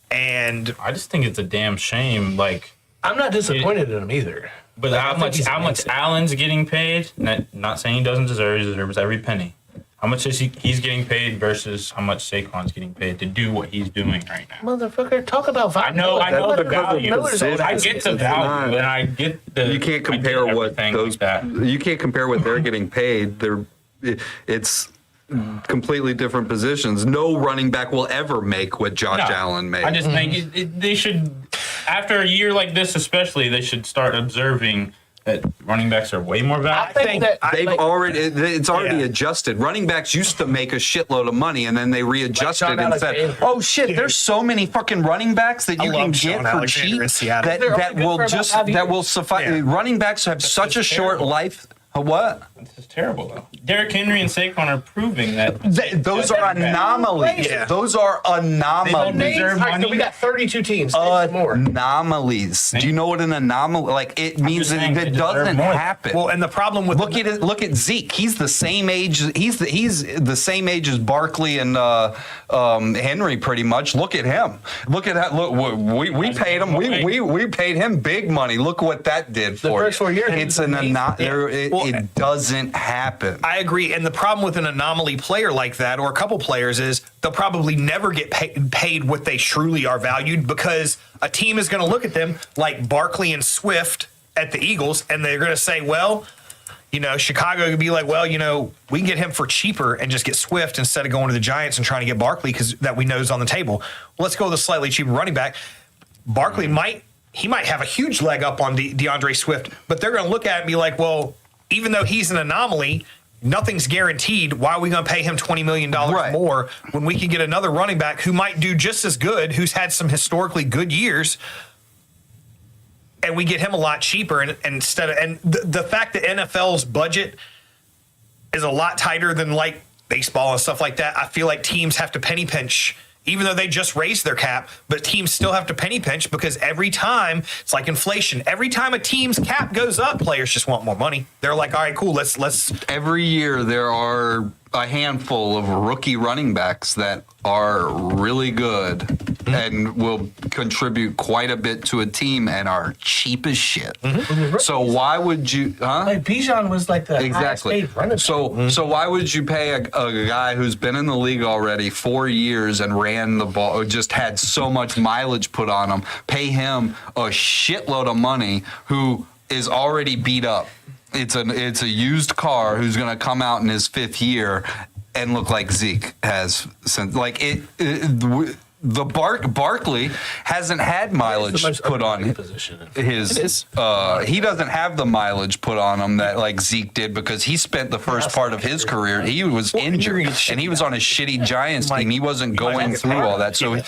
And I just think it's a damn shame. Like, I'm not disappointed in him either. But Like, how much Allen's getting paid? Not saying he doesn't deserve. He deserves every penny. How much is he's getting paid versus how much Saquon's getting paid to do what he's doing right now? Motherfucker, talk about value. I know the value. Miller's old I ass get the is value, and I get the. You can't compare what those. You can't compare what they're getting paid. It's completely different positions. No running back will ever make what Josh Allen made. I just think they should, after a year like this, especially, they should start observing that running backs are way more valuable. I think that it's already adjusted. Running backs used to make a shitload of money, and then they readjusted and said, "Oh shit, there's so many fucking running backs that you can get for cheap that will suffice." Yeah. Running backs have such a short life. What? This is terrible, though. Derrick Henry and Saquon are proving that. Those are anomalies. Yeah. Those are anomalies. deserve All right, so money. we got 32 teams. More. Anomalies. Do you know what an anomaly? Like, it means saying that they it deserve doesn't more. happen. well, and the problem with Look at Zeke. He's the same age. He's the same age as Barkley and Henry, pretty much. Look at him. Look at that. Look, we paid him. We paid him big money. Look what that did for first 4 years, It's an it doesn't happen. I agree. And the problem with an anomaly player like that, or a couple players, is they'll probably never get paid what they truly are valued, because a team is going to look at them like Barkley and Swift at the Eagles, and they're going to say, well, Chicago could be like, well, we can get him for cheaper and just get Swift instead of going to the Giants and trying to get Barkley, because that we know is on the table. Well, let's go with a slightly cheaper running back. Barkley might have a huge leg up on DeAndre Swift, but they're going to look at it and be like, well, even though he's an anomaly, nothing's guaranteed. Why are we going to pay him $20 million more when we can get another running back who might do just as good, who's had some historically good years, and we get him a lot cheaper? And the fact that NFL's budget is a lot tighter than like baseball and stuff like that, I feel like teams have to penny pinch. Even though they just raised their cap, but teams still have to penny pinch, because every time, it's like inflation. Every time a team's cap goes up, players just want more money. They're like, all right, cool, let's. Every year there are a handful of rookie running backs that are really good and will contribute quite a bit to a team and are cheap as shit. So why would you? Like Bijan was like the highest paid running back. So why would you pay a guy who's been in the league already 4 years and ran the ball, or just had so much mileage put on him, pay him a shitload of money, who is already beat up? It's a used car who's going to come out in his 5th year and look like Zeke has since. Like Barkley hasn't had mileage put on his. He doesn't have the mileage put on him that like Zeke did, because he spent the first part of his career, he was injured and he was on a shitty Giants team. He wasn't going through all that, so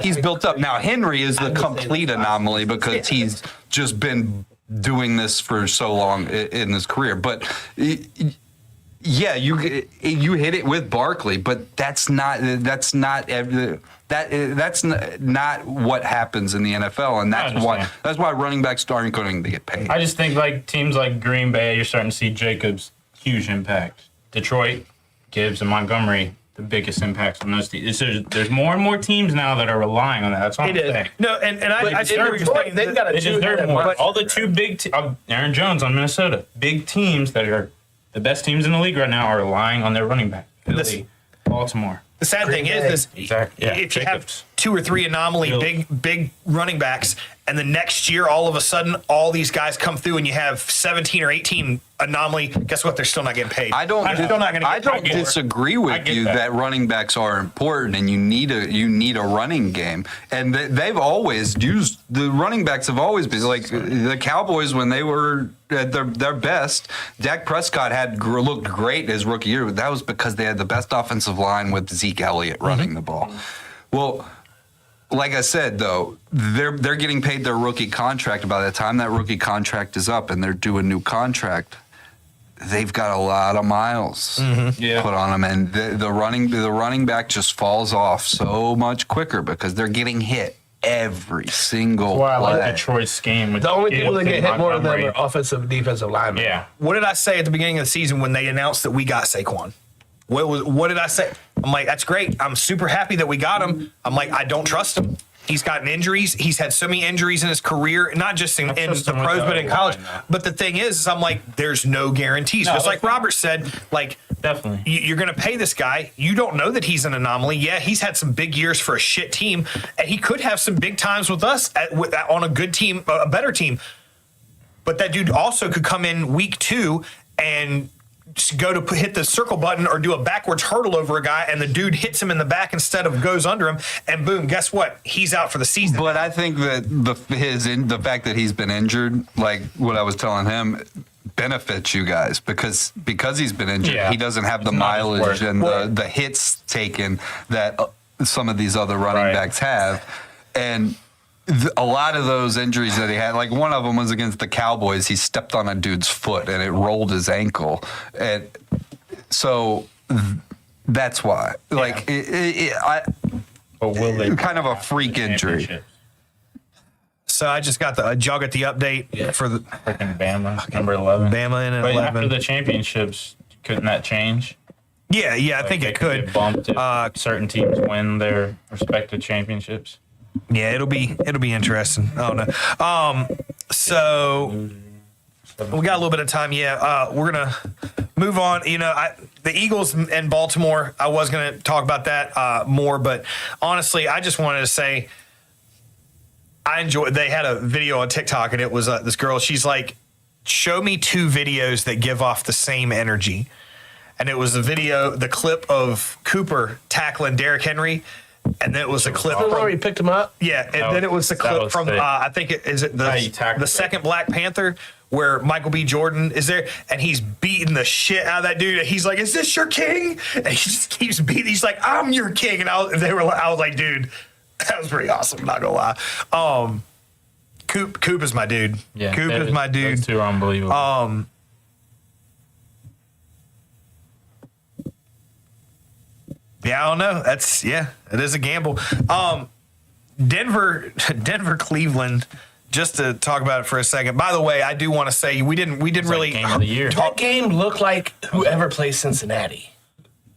he's built up. Now Henry is the complete anomaly because he's just been doing this for so long in his career. But yeah, you hit it with Barkley, but that's not what happens in the NFL, and that's why running backs aren't going to get paid. I just think like teams like Green Bay, you're starting to see Jacobs' huge impact. Detroit, Gibbs, and Montgomery, the biggest impacts on those teams. There's more and more teams now that are relying on that. That's what I'm saying. No, and I see what you're saying. They've got They deserve more. but All the two big Aaron Jones on Minnesota, big teams that are the best teams in the league right now are relying on their running back. Philly, Baltimore. The sad thing is Exactly. Yeah, if you Jacobs. have 2 or 3 anomaly big running backs, and the next year all of a sudden all these guys come through and you have 17 or 18 anomaly, guess what? They're still not getting paid. I don't disagree with you that running backs are important and you need a running game. And they've always used the running backs have always been like the Cowboys when they were at their best. Dak Prescott looked great his rookie year, but that was because they had the best offensive line with Zeke Elliott running the ball. Well, like I said, though, they're getting paid their rookie contract. By the time that rookie contract is up and they're due a new contract, they've got a lot of miles put on them, and the running back just falls off so much quicker because they're getting hit every single Well, I like play. Detroit's scheme. With The only people that get hit more than them Montgomery. are offensive, defensive linemen. Yeah. What did I say at the beginning of the season when they announced that we got Saquon? What did I say? I'm like, that's great. I'm super happy that we got him. I'm like, I don't trust him. He's gotten injuries. He's had so many injuries in his career, not just in the trust him with pros, the but in line, college. though. But the thing is I'm like, there's no guarantees. No, Just like that's- Robert said, like, Definitely. you're going to pay this guy. You don't know that he's an anomaly. Yeah, he's had some big years for a shit team, and he could have some big times with us on a good team, a better team. But that dude also could come in week 2 and just go to hit the circle button or do a backwards hurdle over a guy, and the dude hits him in the back instead of goes under him, and boom, guess what? He's out for the season. But I think that the fact that he's been injured, like what I was telling him, benefits you guys because he's been injured. Yeah. He doesn't have the It's not his mileage work. and the hits taken that some of these other running Right. backs have, and a lot of those injuries that he had, like one of them was against the Cowboys. He stepped on a dude's foot and it rolled his ankle, and so that's why. Like But will they? kind of a freak injury. Championship? So I just got y'all got the update for the Freaking Bama, number 11. Bama in at But 11. after the championships, couldn't that change? Yeah, I think They it could. get bumped if certain teams win their respective championships. Yeah, it'll be interesting. Oh no. So we got a little bit of time. Yeah, we're gonna move on. You know, the Eagles and Baltimore. I was gonna talk about that more, but honestly, I just wanted to say I enjoyed. They had a video on TikTok, and it was this girl. She's like, "Show me 2 videos that give off the same energy," and it was the clip of Cooper tackling Derrick Henry. And then it was a clip Remember from where he picked him up? yeah, and then it was the that clip was from sick. I think is it How he tackled the second Black Panther where Michael B. Jordan is there and he's beating the shit out of that dude. And he's like, "Is this your king?" And he just keeps beating. He's like, "I'm your king." And I was like, "Dude, that was pretty awesome." Not gonna lie. Coop is my dude. Yeah, Coop is my dude. Those two are unbelievable. Yeah, I don't know. It is a gamble. Denver, Cleveland. Just to talk about it for a second. By the way, I do want to say we didn't really game of the year. That game looked like whoever plays Cincinnati.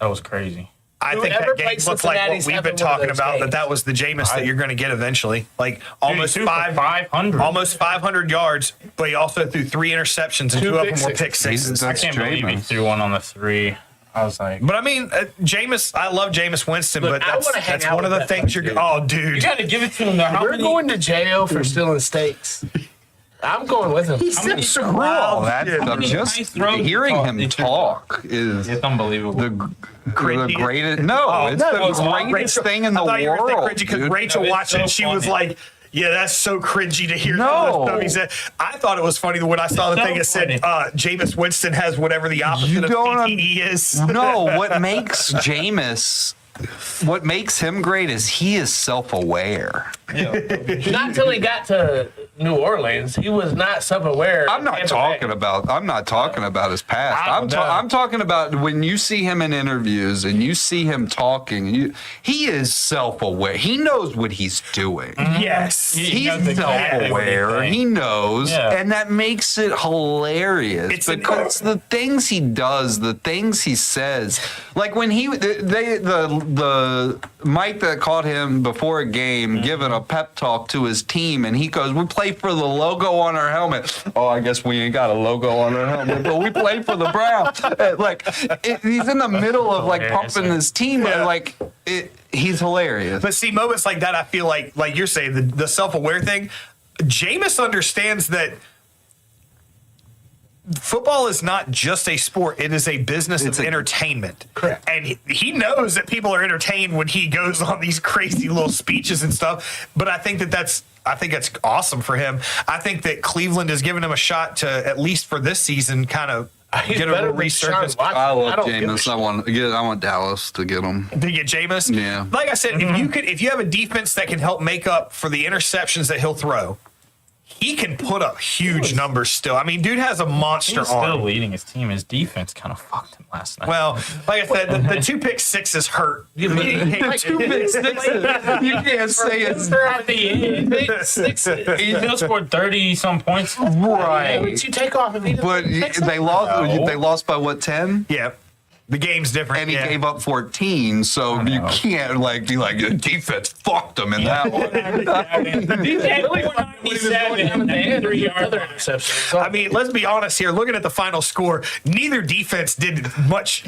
That was crazy. I think Whoever that game plays looked like what Cincinnati's we've been having one of talking those about. games. That was the Jameis that you're going to get eventually. Like almost Dude, he threw for 500. almost 500 yards, but he also threw 3 interceptions and 2 of them were pick sixes. I can't believe he threw one on the 3. I was like, But I mean, Jameis, I love Jameis Winston, Look, but I wanna hang that's out one of with the that things fucking you're. dude. Oh, dude. you got to give it to him. How We're many? going to jail for stealing steaks. I'm going with him. Wow, that's just nice throws hearing he him threw. talk is It's unbelievable. the Cringy. greatest. No, it's no, the greatest thing in the I thought you were saying world, cringy because dude. Rachel No, it's watched it. so And she was funny. like, "Yeah, that's so cringy to hear." No. some of the stuff he said. I thought it was funny when I saw the So thing that said funny. Jameis Winston has whatever the opposite You of don't CTE is. No, what makes Jameis, what makes him great is he is self-aware. Not until he got to New Orleans, he was not self-aware. I'm not talking about his past. I'm talking about when you see him in interviews and you see him talking. He is self-aware. He knows what he's doing. Yes. He knows He's exactly what he's self-aware. saying. He knows, Yeah. and that makes it hilarious It's an- because the things he does, the things he says, like when the Mike that caught him before a game giving a pep talk to his team, and he goes, "We play play for the logo on our helmet. Oh, I guess we ain't got a logo on our helmet, but we play for the Browns. He's in the middle of like pumping his team. He's hilarious. But see, moments like that, I feel like you're saying, the self-aware thing, Jameis understands that football is not just a sport. It is a business of entertainment. Correct. And he knows that people are entertained when he goes on these crazy little speeches and stuff. But I think that's awesome for him. I think that Cleveland has given him a shot to, at least for this season, kind of get a little resurgence. I love Jameis. I want Dallas to get him. To get Jameis? Yeah. Like I said, if you have a defense that can help make up for the interceptions that he'll throw, he can put up huge numbers still. I mean, dude has a monster He's arm. still leading his team. His defense kind of fucked him last night. Well, like I said, the 2 pick sixes hurt. Two big sixes. You can't say it's at the end, he still scored 30-some points. right. Once you take off, if he But they lost. No. They lost by what, 10? Yeah. The game's different. And he gave up 14, so you can't be like defense fucked him in that one. He had 497 and 3 yard interceptions. I mean, let's be honest here. Looking at the final score, neither defense did much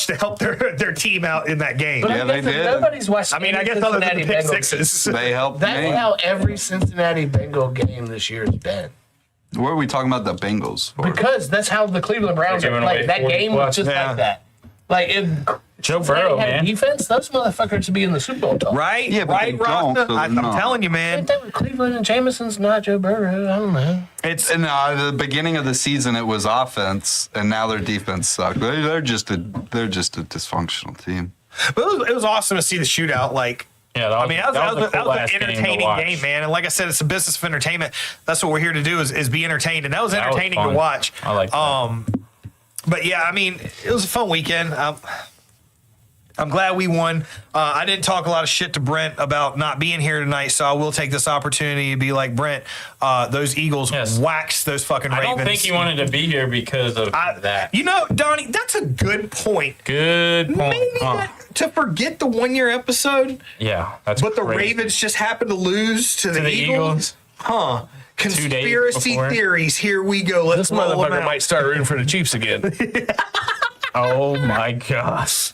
to help their team out in that game. But Yeah, they did. Nobody's watched. I mean, I guess other than the pick sixes. They helped That's me. how every Cincinnati Bengal game this year has been. What are we talking about the Bengals for? Because that's how the Cleveland Browns They're are giving playing. away That 40 game was plus. just Yeah. like that. Like if Joe Cincinnati Burrow, had man. a defense, those motherfuckers would be in the Super Bowl talk. Right? Yeah, but right, they don't, Rasta? so I'm they're not. telling you, Same man. thing with Cleveland and Jameson's not Joe Burrow. I don't know. It's And the beginning of the season, it was offense, and now their defense sucked. They're just a dysfunctional team. but it was awesome to see the shootout. Like, Yeah, I mean, that was cool an ass entertaining to watch. game, man. And like I said, it's a business of entertainment. That's what we're here to do is be entertained. And that was That was entertaining to fun. watch. I like that. But yeah, I mean, it was a fun weekend. I'm glad we won. I didn't talk a lot of shit to Brent about not being here tonight, so I will take this opportunity to be like, Brent, those Eagles waxed those fucking I Ravens. don't think he wanted to be here because of that. You know, Donnie, that's a good point. Good point. Maybe to forget the 1 year episode, Yeah, that's but the crazy. Ravens just happened to lose to the Eagles. Eagles. Huh. 2 days Conspiracy before. theories. Here we go. Let's This roll 'em motherfucker out. might start rooting for the Chiefs again. Oh my gosh.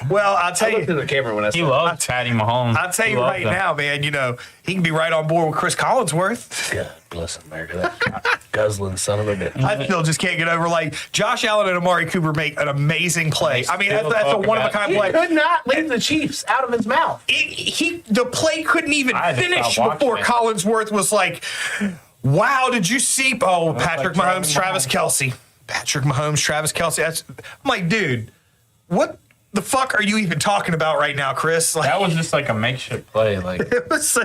Well, I'll tell I looked you. at the camera when I He said loves Patty Mahomes. I'll tell He you loves right him. now, man, you know, he can be right on board with Chris Collinsworth. God bless America. That guzzling son of a bitch. I still just can't get over, like, Josh Allen and Amari Cooper make an amazing play. I mean, that's a one-of-a-kind He play. could not leave the Chiefs out of his mouth. The play couldn't even I had to finish stop watching before it. Collinsworth was like, wow, did you see? Oh, Patrick like Mahomes, Travis Kelce. Patrick Mahomes, Travis Kelce. I'm like, dude, what the fuck are you even talking about right now, Chris? Like, That was just like a makeshift play. Like it was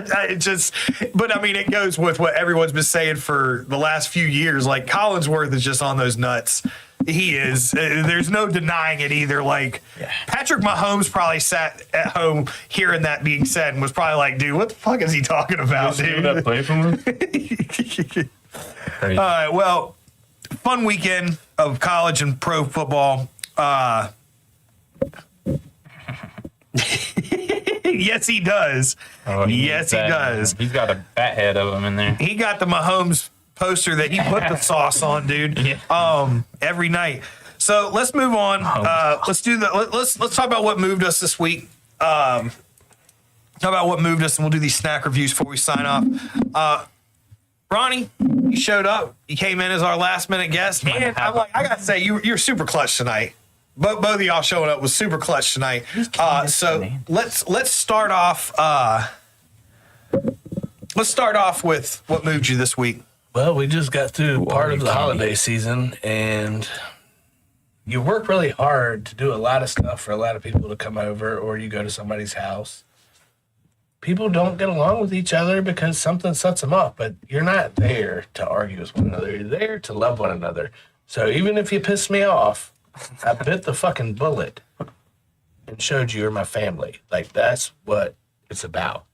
but I mean, it goes with what everyone's been saying for the last few years. Like, Collinsworth is just on those nuts. He is. There's no denying it either. Like, Patrick Mahomes probably sat at home hearing that being said and was probably like, dude, what the fuck is he talking about, see dude? that play from him? Crazy. All right, well, fun weekend of college and pro football. Yes, he does. Oh, Yes, he does. He's got a fat head of him in there. He got the Mahomes poster that he put the sauce on, dude. Yeah. Every night. So let's move on. Let's talk about what moved us this week. Talk about what moved us, and we'll do these snack reviews before we sign off. Ronnie, you showed up. You came in as our last minute guest, and I'm like, I gotta say, you're super clutch tonight. Both of y'all showing up was super clutch tonight. So let's start off. Let's start off with what moved you this week. Well, we just got through part of the candy. holiday season, and you work really hard to do a lot of stuff for a lot of people to come over, or you go to somebody's house. People don't get along with each other because something sets them up, but you're not there to argue with one another. You're there to love one another. So even if you piss me off, I bit the fucking bullet and showed you you're my family. Like, that's what it's about.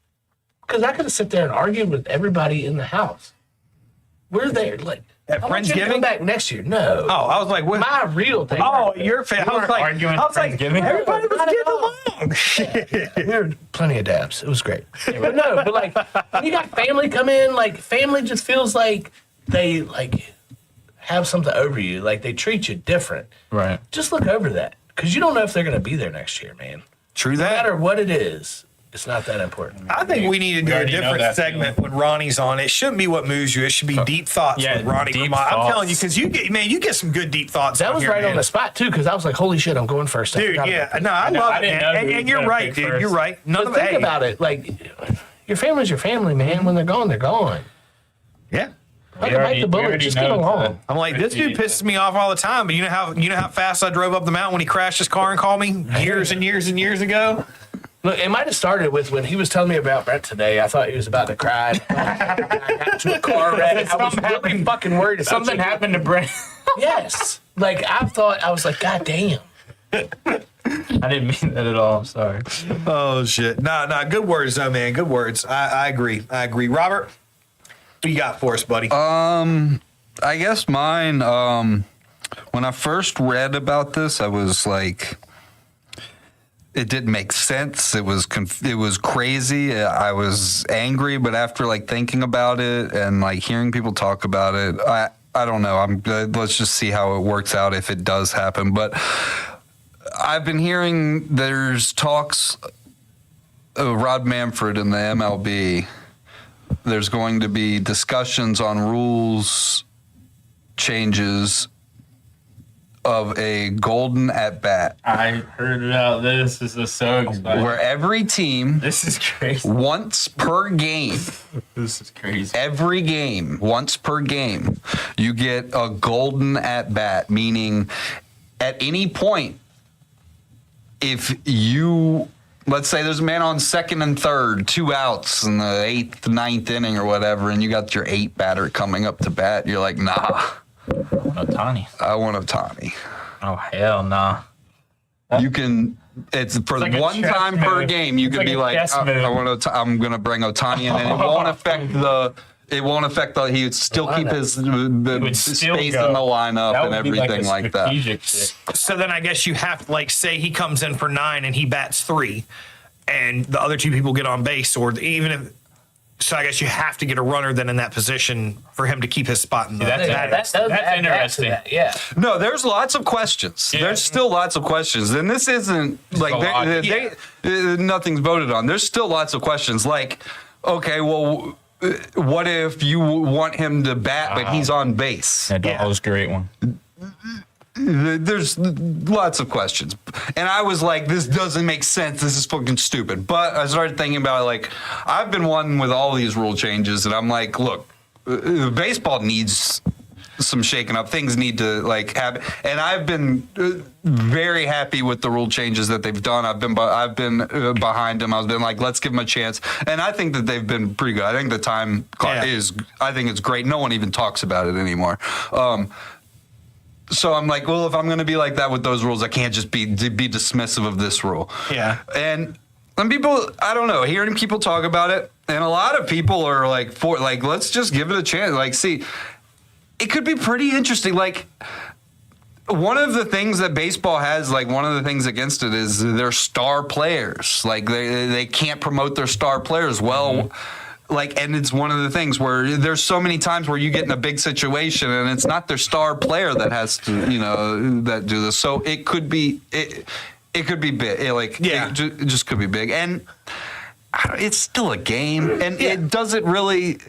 Because I could have sit there and argued with everybody in the house. We're there. Like, At I want you to Friendsgiving? come back next year. No. Oh, I was like, what? My real thing. Oh, your fan. I was like, arguing at Friendsgiving? everybody was getting along. There were plenty of dabs. It was great. But no, but like when you got family come in, like family just feels like they like have something over you. Like they treat you different. Right. Just look over that because you don't know if they're going to be there next year, man. True No that. matter what it is, it's not that important. I think we need to do a already know different that segment when Ronnie's on. It shouldn't be what moves you. It should be deep thoughts Yeah, with Ronnie. deep Vermont. I'm thoughts. telling you, because you get some good deep thoughts. That on was here, right man. on the spot too, because I was like, "Holy shit, I'm going first." I Dude, forgot yeah, about that. no, I know, love I it, didn't know man. who And was you're gonna right, pick dude. first. You're right. None But of think about it. Like, your family's your family, man. When they're gone, they're gone. Yeah. Like, bite the bullet. Just get along. I'm like, this dude pisses me off all the time, but you know how fast I drove up the mountain when he crashed his car and called me years and years and years ago? Look, it might have started with when he was telling me about Brett today. I thought he was about to cry. I got into a car wreck. I was really fucking worried about Something you. happened to Brent. Yes. Like, I was like, God damn. I didn't mean that at all. I'm sorry. Oh shit. No, good words though, man. Good words. I agree. Robert, what you got for us, buddy? I guess mine, when I first read about this, I was like, it didn't make sense. It was crazy. I was angry, but after like thinking about it and like hearing people talk about it, I don't know. Let's just see how it works out if it does happen. But I've been hearing there's talks of Rod Manfred in the MLB. There's going to be discussions on rules changes of a golden at bat, I heard about this. This is so exciting. where every team This is crazy. once per game, This is crazy. every game, once per game, you get a golden at bat, meaning at any point, if you, let's say there's a man on second and third, 2 outs in the 8th, 9th inning or whatever, and you got your 8 batter coming up to bat, you're like, nah, Otani. I want Otani. Oh, hell nah. You can, it's for like a one chess time per move. game, you It's could like be a like, chess move. I'm going to bring Otani in, and it won't affect he would still keep his would still space go. in the lineup That and would be everything like that. strategic shit. So then I guess you have to, like, say he comes in for 9 and he bats 3 and the other 2 people get on base, or even if, so I guess you have to get a runner then in that position for him to keep his spot in the. That's interesting. Yeah. No, there's lots of questions. Yeah. There's still lots of questions, and this isn't like a lot. nothing's voted on. There's still lots of questions. Like, okay, well, what if you want him to bat, but he's on base? That was a great one. There's lots of questions, and I was like, this doesn't make sense. This is fucking stupid. But I started thinking about it, like, I've been one with all these rule changes, and I'm like, look, baseball needs some shaking up. Things need to like happen, and I've been very happy with the rule changes that they've done. I've been behind them. I've been like, let's give them a chance, and I think that they've been pretty good. I think the time clock is. I think it's great. No one even talks about it anymore. So I'm like, well, if I'm going to be like that with those rules, I can't just be dismissive of this rule. Yeah. And people, I don't know, hearing people talk about it, and a lot of people are like, let's just give it a chance. Like, see, it could be pretty interesting. Like, one of the things that baseball has, like, one of the things against it is their star players. Like, they can't promote their star players. Well, like, and it's one of the things where there's so many times where you get in a big situation and it's not their star player that has to, that do this. So it could be, it could be big. It just could be big. And it's still a game. And it doesn't really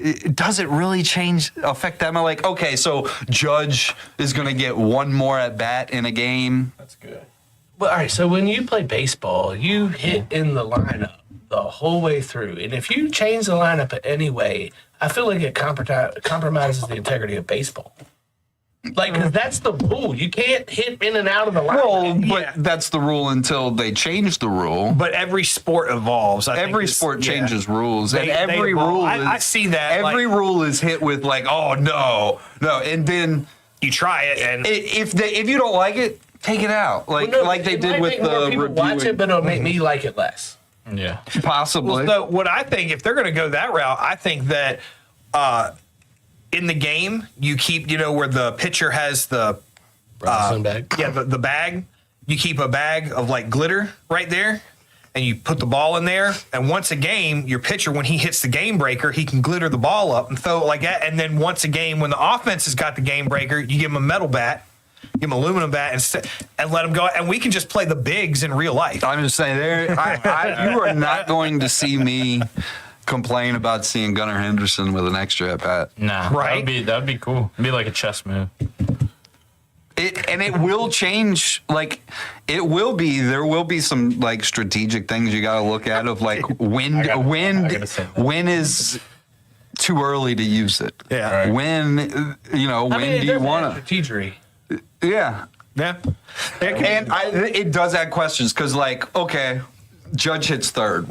affect them. Like, okay, so Judge is going to get one more at bat in a game. That's good. Well, all right. So when you play baseball, you hit in the lineup the whole way through, and if you change the lineup in any way, I feel like it compromises the integrity of baseball. Like, 'cause that's the rule. You can't hit in and out of the lineup. Well, but that's the rule until they change the rule. But every sport evolves. Every sport changes rules, and They every evolve. rule. I see that. Every like, rule is hit with like, oh no, and then you try it, and if you don't like it, take it out, like they it did might with make more the people review. watch it, but it'll make me like it less. Yeah. Possibly. so what I think, if they're going to go that route, I think that in the game, you keep, where the pitcher has the Wrestling bag. Yeah, the bag. You keep a bag of like glitter right there, and you put the ball in there. And once a game, your pitcher, when he hits the game breaker, he can glitter the ball up and throw it like that. And then once a game, when the offense has got the game breaker, you give him a metal bat, give him an aluminum bat, and let him go. And we can just play the bigs in real life. I'm just saying, you are not going to see me complain about seeing Gunnar Henderson with an extra at bat. Nah, Right? That'd be cool. It'd be like a chess move. It will change. Like there will be some like strategic things you got to look at of like when is too early to use it. Yeah. Right. When do you want to? Strategery. Yeah. Yeah. And it does add questions because like, okay, Judge hits third.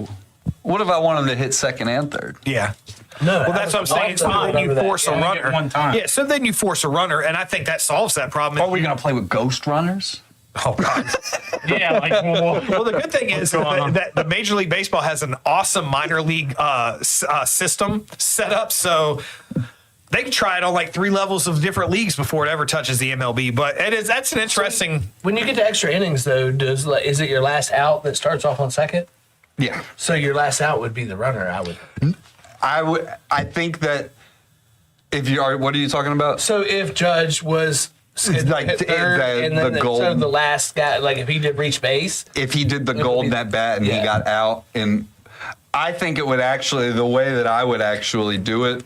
What if I want him to hit second and third? Yeah. No, Well, that's what I'm saying. It's fine. You force a Only runner. get one time. Yeah, so then you force a runner, and I think that solves that problem. Are we going to play with ghost runners? Oh, God. Yeah, like Well, the good thing is going on? that the Major League Baseball has an awesome minor league system set up, so they can try it on like 3 levels of different leagues before it ever touches the MLB. But that's an interesting. When you get to extra innings, though, is it your last out that starts off on second? Yeah. So your last out would be the runner, I would. I think that if you are, what are you talking about? So if Judge was Like hit third, and then the goal. so the last guy, like if he did reach base, If he did the would golden be- at bat and he yeah. got out, and I think it would actually, the way that I would actually do it,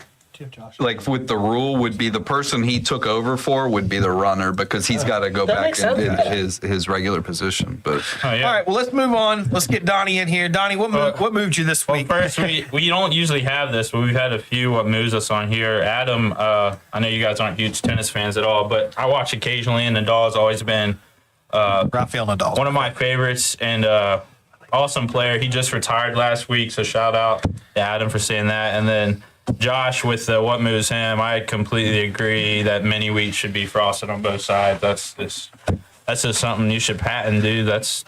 like with the rule, would be the person he took over for would be the runner because he's got to go That back makes sense. in his regular position. But Oh, yeah. All right, well, let's move on. Let's get Donnie in here. Donnie, what moved you this Well, week? first, we don't usually have this, but we've had a few what moves us on here. Adam, I know you guys aren't huge tennis fans at all, but I watch occasionally, and Nadal's always been Rafael Nadal. one of my favorites and awesome player. He just retired last week, so shout out to Adam for saying that. And then Josh with what moves him, I completely agree that mini wheat should be frosted on both sides. That's just something you should patent, dude. That's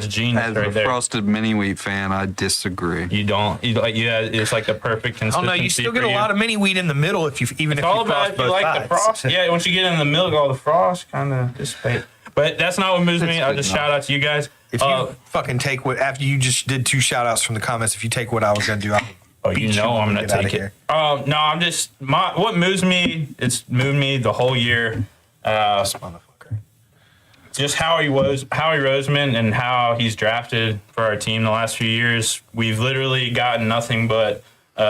genius as right a there. frosted mini wheat fan, I disagree. You don't. It's like the perfect Oh consistency. no, you still get for a you. lot of mini wheat in the middle if you It's all about if you like the frost. Yeah, once you get in the middle, all the frost kind of dissipate. But that's not what moves me. I'll just shout out to you guys. If you fucking take what after you just did 2 shout outs from the comments, if you take what I was gonna do, Oh, you know I'm gonna take it. No, I'm just what moves me. It's moved me the whole year. Just Howie Roseman and how he's drafted for our team the last few years. We've literally gotten nothing but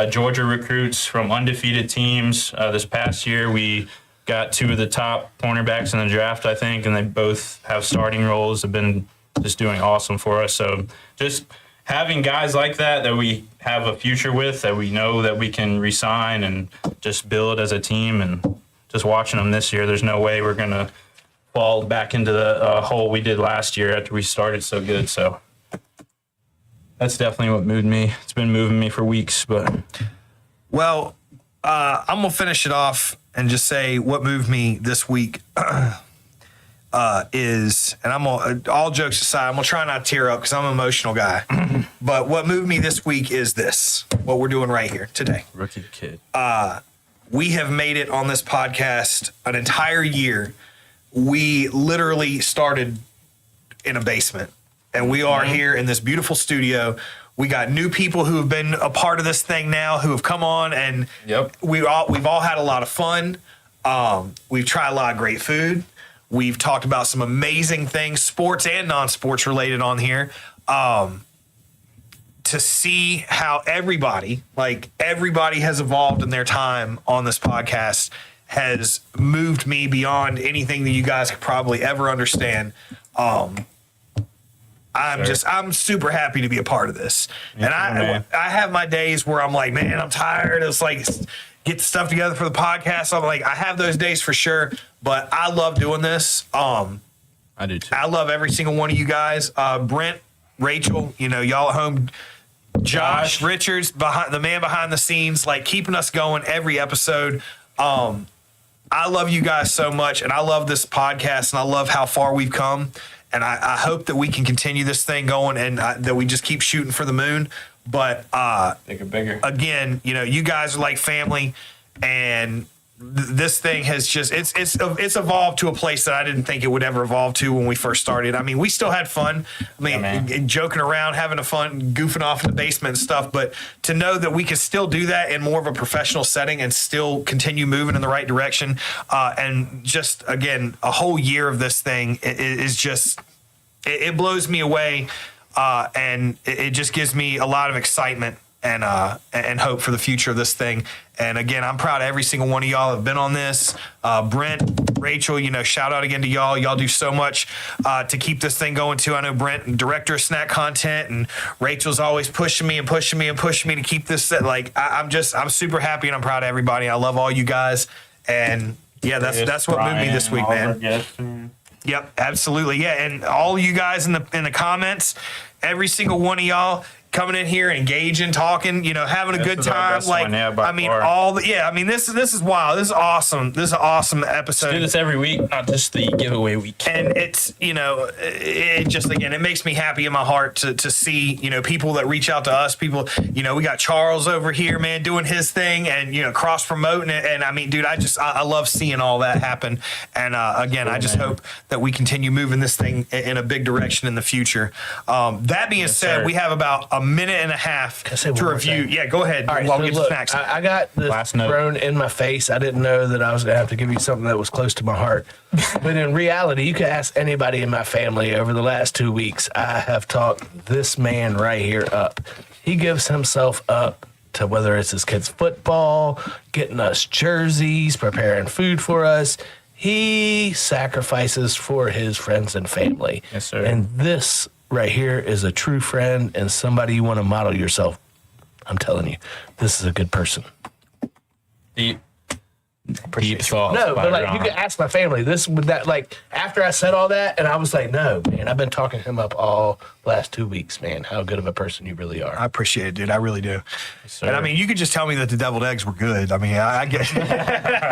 Georgia recruits from undefeated teams. This past year, we got 2 of the top cornerbacks in the draft, I think, and they both have starting roles. Have been just doing awesome for us. So just having guys like that we have a future with, that we know that we can re-sign and just build as a team, and just watching them this year, there's no way we're going to fall back into the hole we did last year after we started so good. So that's definitely what moved me. It's been moving me for weeks, but Well, I'm gonna finish it off and just say what moved me this week is, and I'm gonna, all jokes aside, I'm gonna try not to tear up because I'm an emotional guy. But what moved me this week is this: what we're doing right here today. rookie kid. We have made it on this podcast an entire year. We literally started in a basement, and we are here in this beautiful studio. We got new people who have been a part of this thing now, who have come on, and Yep. we've all had a lot of fun. We've tried a lot of great food. We've talked about some amazing things, sports and non-sports related on here. To see how everybody has evolved in their time on this podcast has moved me beyond anything that you guys could probably ever understand. I'm super happy to be a part of this. And man. I have my days where I'm like, man, I'm tired. It's like, get the stuff together for the podcast. I'm like, I have those days for sure, but I love doing this. I do too. I love every single one of you guys. Brent, Rachel, y'all at home, Josh Richards, the man behind the scenes, like keeping us going every episode. I love you guys so much, and I love this podcast, and I love how far we've come. And I hope that we can continue this thing going, and that we just keep shooting for the moon. But Think it bigger. again, you guys are like family, and this thing has just it's evolved to a place that I didn't think it would ever evolve to when we first started. I mean, we still had fun. I mean, joking around, having a fun, goofing off in the basement and stuff. But to know that we can still do that in more of a professional setting and still continue moving in the right direction, and just again, a whole year of this thing is just it blows me away, and it just gives me a lot of excitement and hope for the future of this thing. And again, I'm proud of every single one of y'all that have been on this. Brent, Rachel, shout out again to y'all. Y'all do so much to keep this thing going too. I know Brent, director of snack content, and Rachel's always pushing me to keep this set. I'm super happy and I'm proud of everybody. I love all you guys. And yeah, that's what moved me this week, man. Yep, absolutely. Yeah, and all you guys in the comments, every single one of y'all coming in here, engaging, talking, having a good time. This is wild. This is awesome. This is an awesome episode. Let's do this every week, not just the giveaway week. And it's, it just, again, it makes me happy in my heart to see, people that reach out to us. People, we got Charles over here, man, doing his thing and, cross promoting it. And I mean, dude, I love seeing all that happen. And again, I just hope that we continue moving this thing in a big direction in the future. That being said, we have about a minute and a half to review. Yeah, go ahead. All right, while so we get look, to snacks. I got this thrown in my face. I didn't know that I was going to have to give you something that was close to my heart. But in reality, you can ask anybody in my family over the last 2 weeks. I have talked this man right here up. He gives himself up to whether it's his kids' football, getting us jerseys, preparing food for us. He sacrifices for his friends and family. Yes, sir. And this right here is a true friend and somebody you want to model yourself. I'm telling you, this is a good person. Deep thoughts. No, but Ron. you can ask my family. After I said all that, and I was like, no, man, I've been talking him up all last 2 weeks, man. How good of a person you really are. I appreciate it, dude. I really do. Yes, And I mean, you could just tell me that the deviled eggs were good. I mean, I get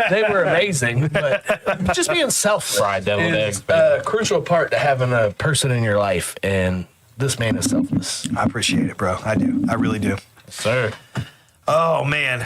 They were amazing, but just being selfless Fried deviled is eggs, a crucial part to having a person in your life, and this man is selfless. I appreciate it, bro. I do. I really do. Yes, sir. Oh, man.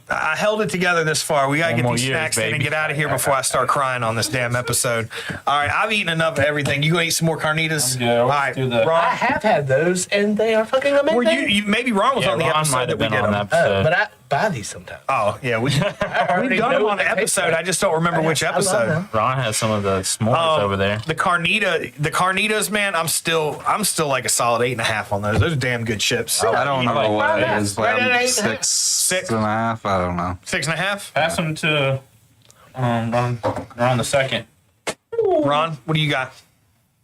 I held it together this far. We got to get these years, snacks in and baby. get out of here before I start crying on this damn episode. All right. I've eaten enough of everything. You going to eat some more carnitas? Yeah, All let's right. do that. I Ron, have had those, and they are fucking amazing. were you maybe Ron was on the Ron episode might that have we been did on them. the episode. But I buy these sometimes. Oh, yeah. We've already done them know on the what they taste episode. like. I just don't remember which I love episode. them. Ron has some of the s'mores over there. The carnitas, man, I'm still like a solid 8.5 on those. Those are damn good chips. I don't know like what that. it is, but Right at I'm 8.5. six and a half. I don't know. 6.5. Pass them to Ron the second. Ron, what do you got?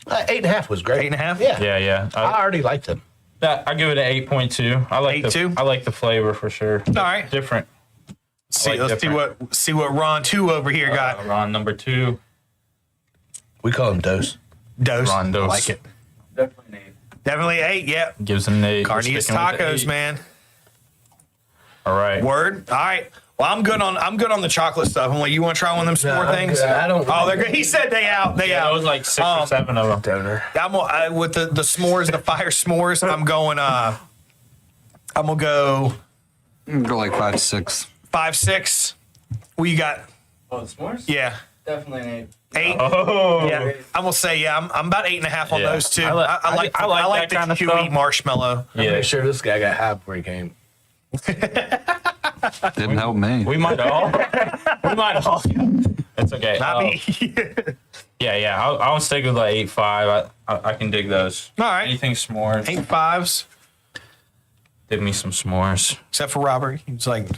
8.5 was great. 8.5? Yeah. Yeah. I already liked them. I give it an 8.2. I like 8.2? I like the flavor for sure. All right. Different. Let's see what Ron 2 over here got. Ron number 2. We call them dose. Dose. Ron dose. I like it. Definitely 8. Yeah. Gives them an 8. Carnitas Sticking with the tacos, 8. man. All right. Word. All right. Well, I'm good on the chocolate stuff. I'm like, you want to try one of them s'more I'm things? good. I don't- Oh, they're good. He said they out. They Yeah, out. it was like 6 or 7 of them. Donor. With the s'mores, the fire s'mores. I'm gonna go Go like 5, 6. 5, 6. What you got? Oh, the s'mores? Yeah. Definitely an 8. Oh. Yeah, I'm gonna say I'm about 8.5 on Yeah. those two. I like I like that kind the of chewy stuff. marshmallow. Yeah. Make sure this guy got high before he came. Didn't help me. We might all. It's okay. Not me. Yeah. I'll stick with like 8.5. I can dig those. All right. Anything s'mores. 8.5s, Give me some s'mores. except for Robert. He's like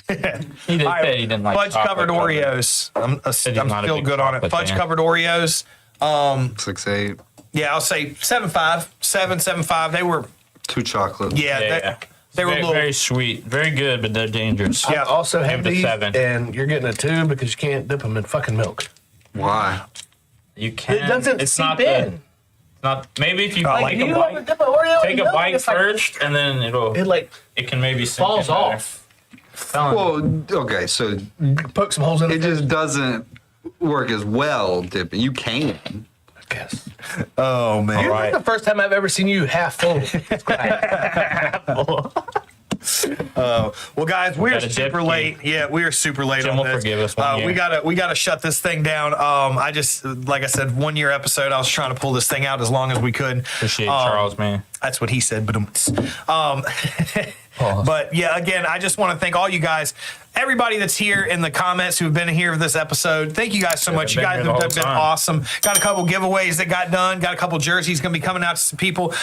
He did say he didn't like fudge covered chocolate Oreos. I'm he's not a still big good on it. chocolate Fudge fan. covered Oreos. 6, 8. Yeah, I'll say 7.5, 7.5. They were 2 chocolate. Yeah. they were a very, little. very sweet, very good, but they're dangerous. Yeah. I also have Give it a these, 7. and you're getting a 2 because you can't dip them in fucking milk. Why? You can. It doesn't It's seep not in. the. Not maybe if you like take you a ever bite. dip an Oreo Take in a milk, bite it's like- first, and then It it can maybe sink falls in better. off. Well, okay, so Poke some holes in it it. just doesn't work as well dipping. You can. I guess. Oh man. All right. The first time I've ever seen you half full. Well, guys, we are got a dip super late. Yeah, we are super late Jim on will this. forgive us one year. We gotta shut this thing down. I just, like I said, 1 year episode. I was trying to pull this thing out as long as we could. Appreciate Charles, man. That's what he said, but but yeah, again, I just want to thank all you guys, everybody that's here in the comments who've been here for this episode. Thank you guys so much. You been guys here the have whole been time. awesome. Got a couple giveaways that got done. Got a couple jerseys going to be coming out to some people.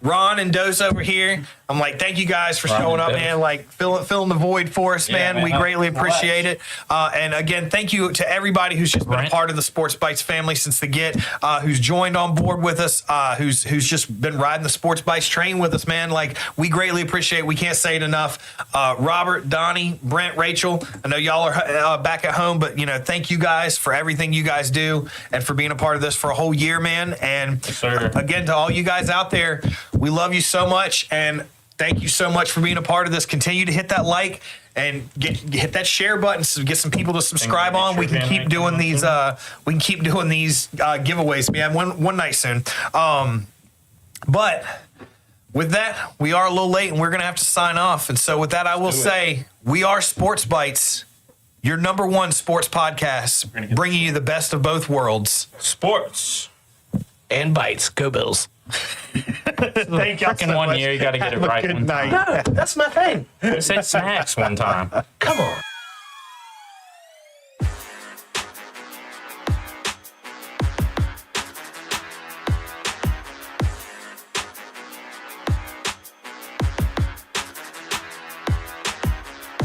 Ron and Dose over here. I'm like, thank you guys for Ron showing and up, Dose. man. Like filling the void for us, Yeah, man. man. We greatly appreciate it. And again, thank you to everybody who's just been a Brent. part of the Sports Bites family since the get, who's joined on board with us, who's just been riding the Sports Bites train with us, man. Like, we greatly appreciate it. We can't say it enough. Robert, Donnie, Brent, Rachel, I know y'all are back at home, but, thank you guys for everything you guys do and for being a part of this for a whole year, man. And sir. again, to all you guys out there, we love you so much, and thank you so much for being a part of this. Continue to hit that like and hit that share button so get some people to subscribe make on. sure We can family keep doing comes these. We can keep doing these giveaways. We have one night soon. But with that, we are a little late, and we're gonna have to sign off. And so with that, I will say we are Sports Bites, your number one sports podcast, bringing you the best of both worlds. Sports. And bites. Go Bills. Thank y'all In 1 year, you got to get it right. Good one time. night. No, that's my thing. You said snacks one time. Come on.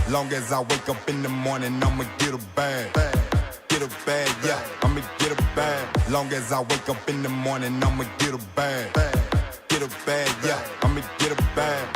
Long as I wake up in the morning, I'ma get a bag. Get a bag, yeah, I'ma get a bag. Long as I wake up in the morning, I'ma get a bag. Get a bag, yeah, I'ma get a bag.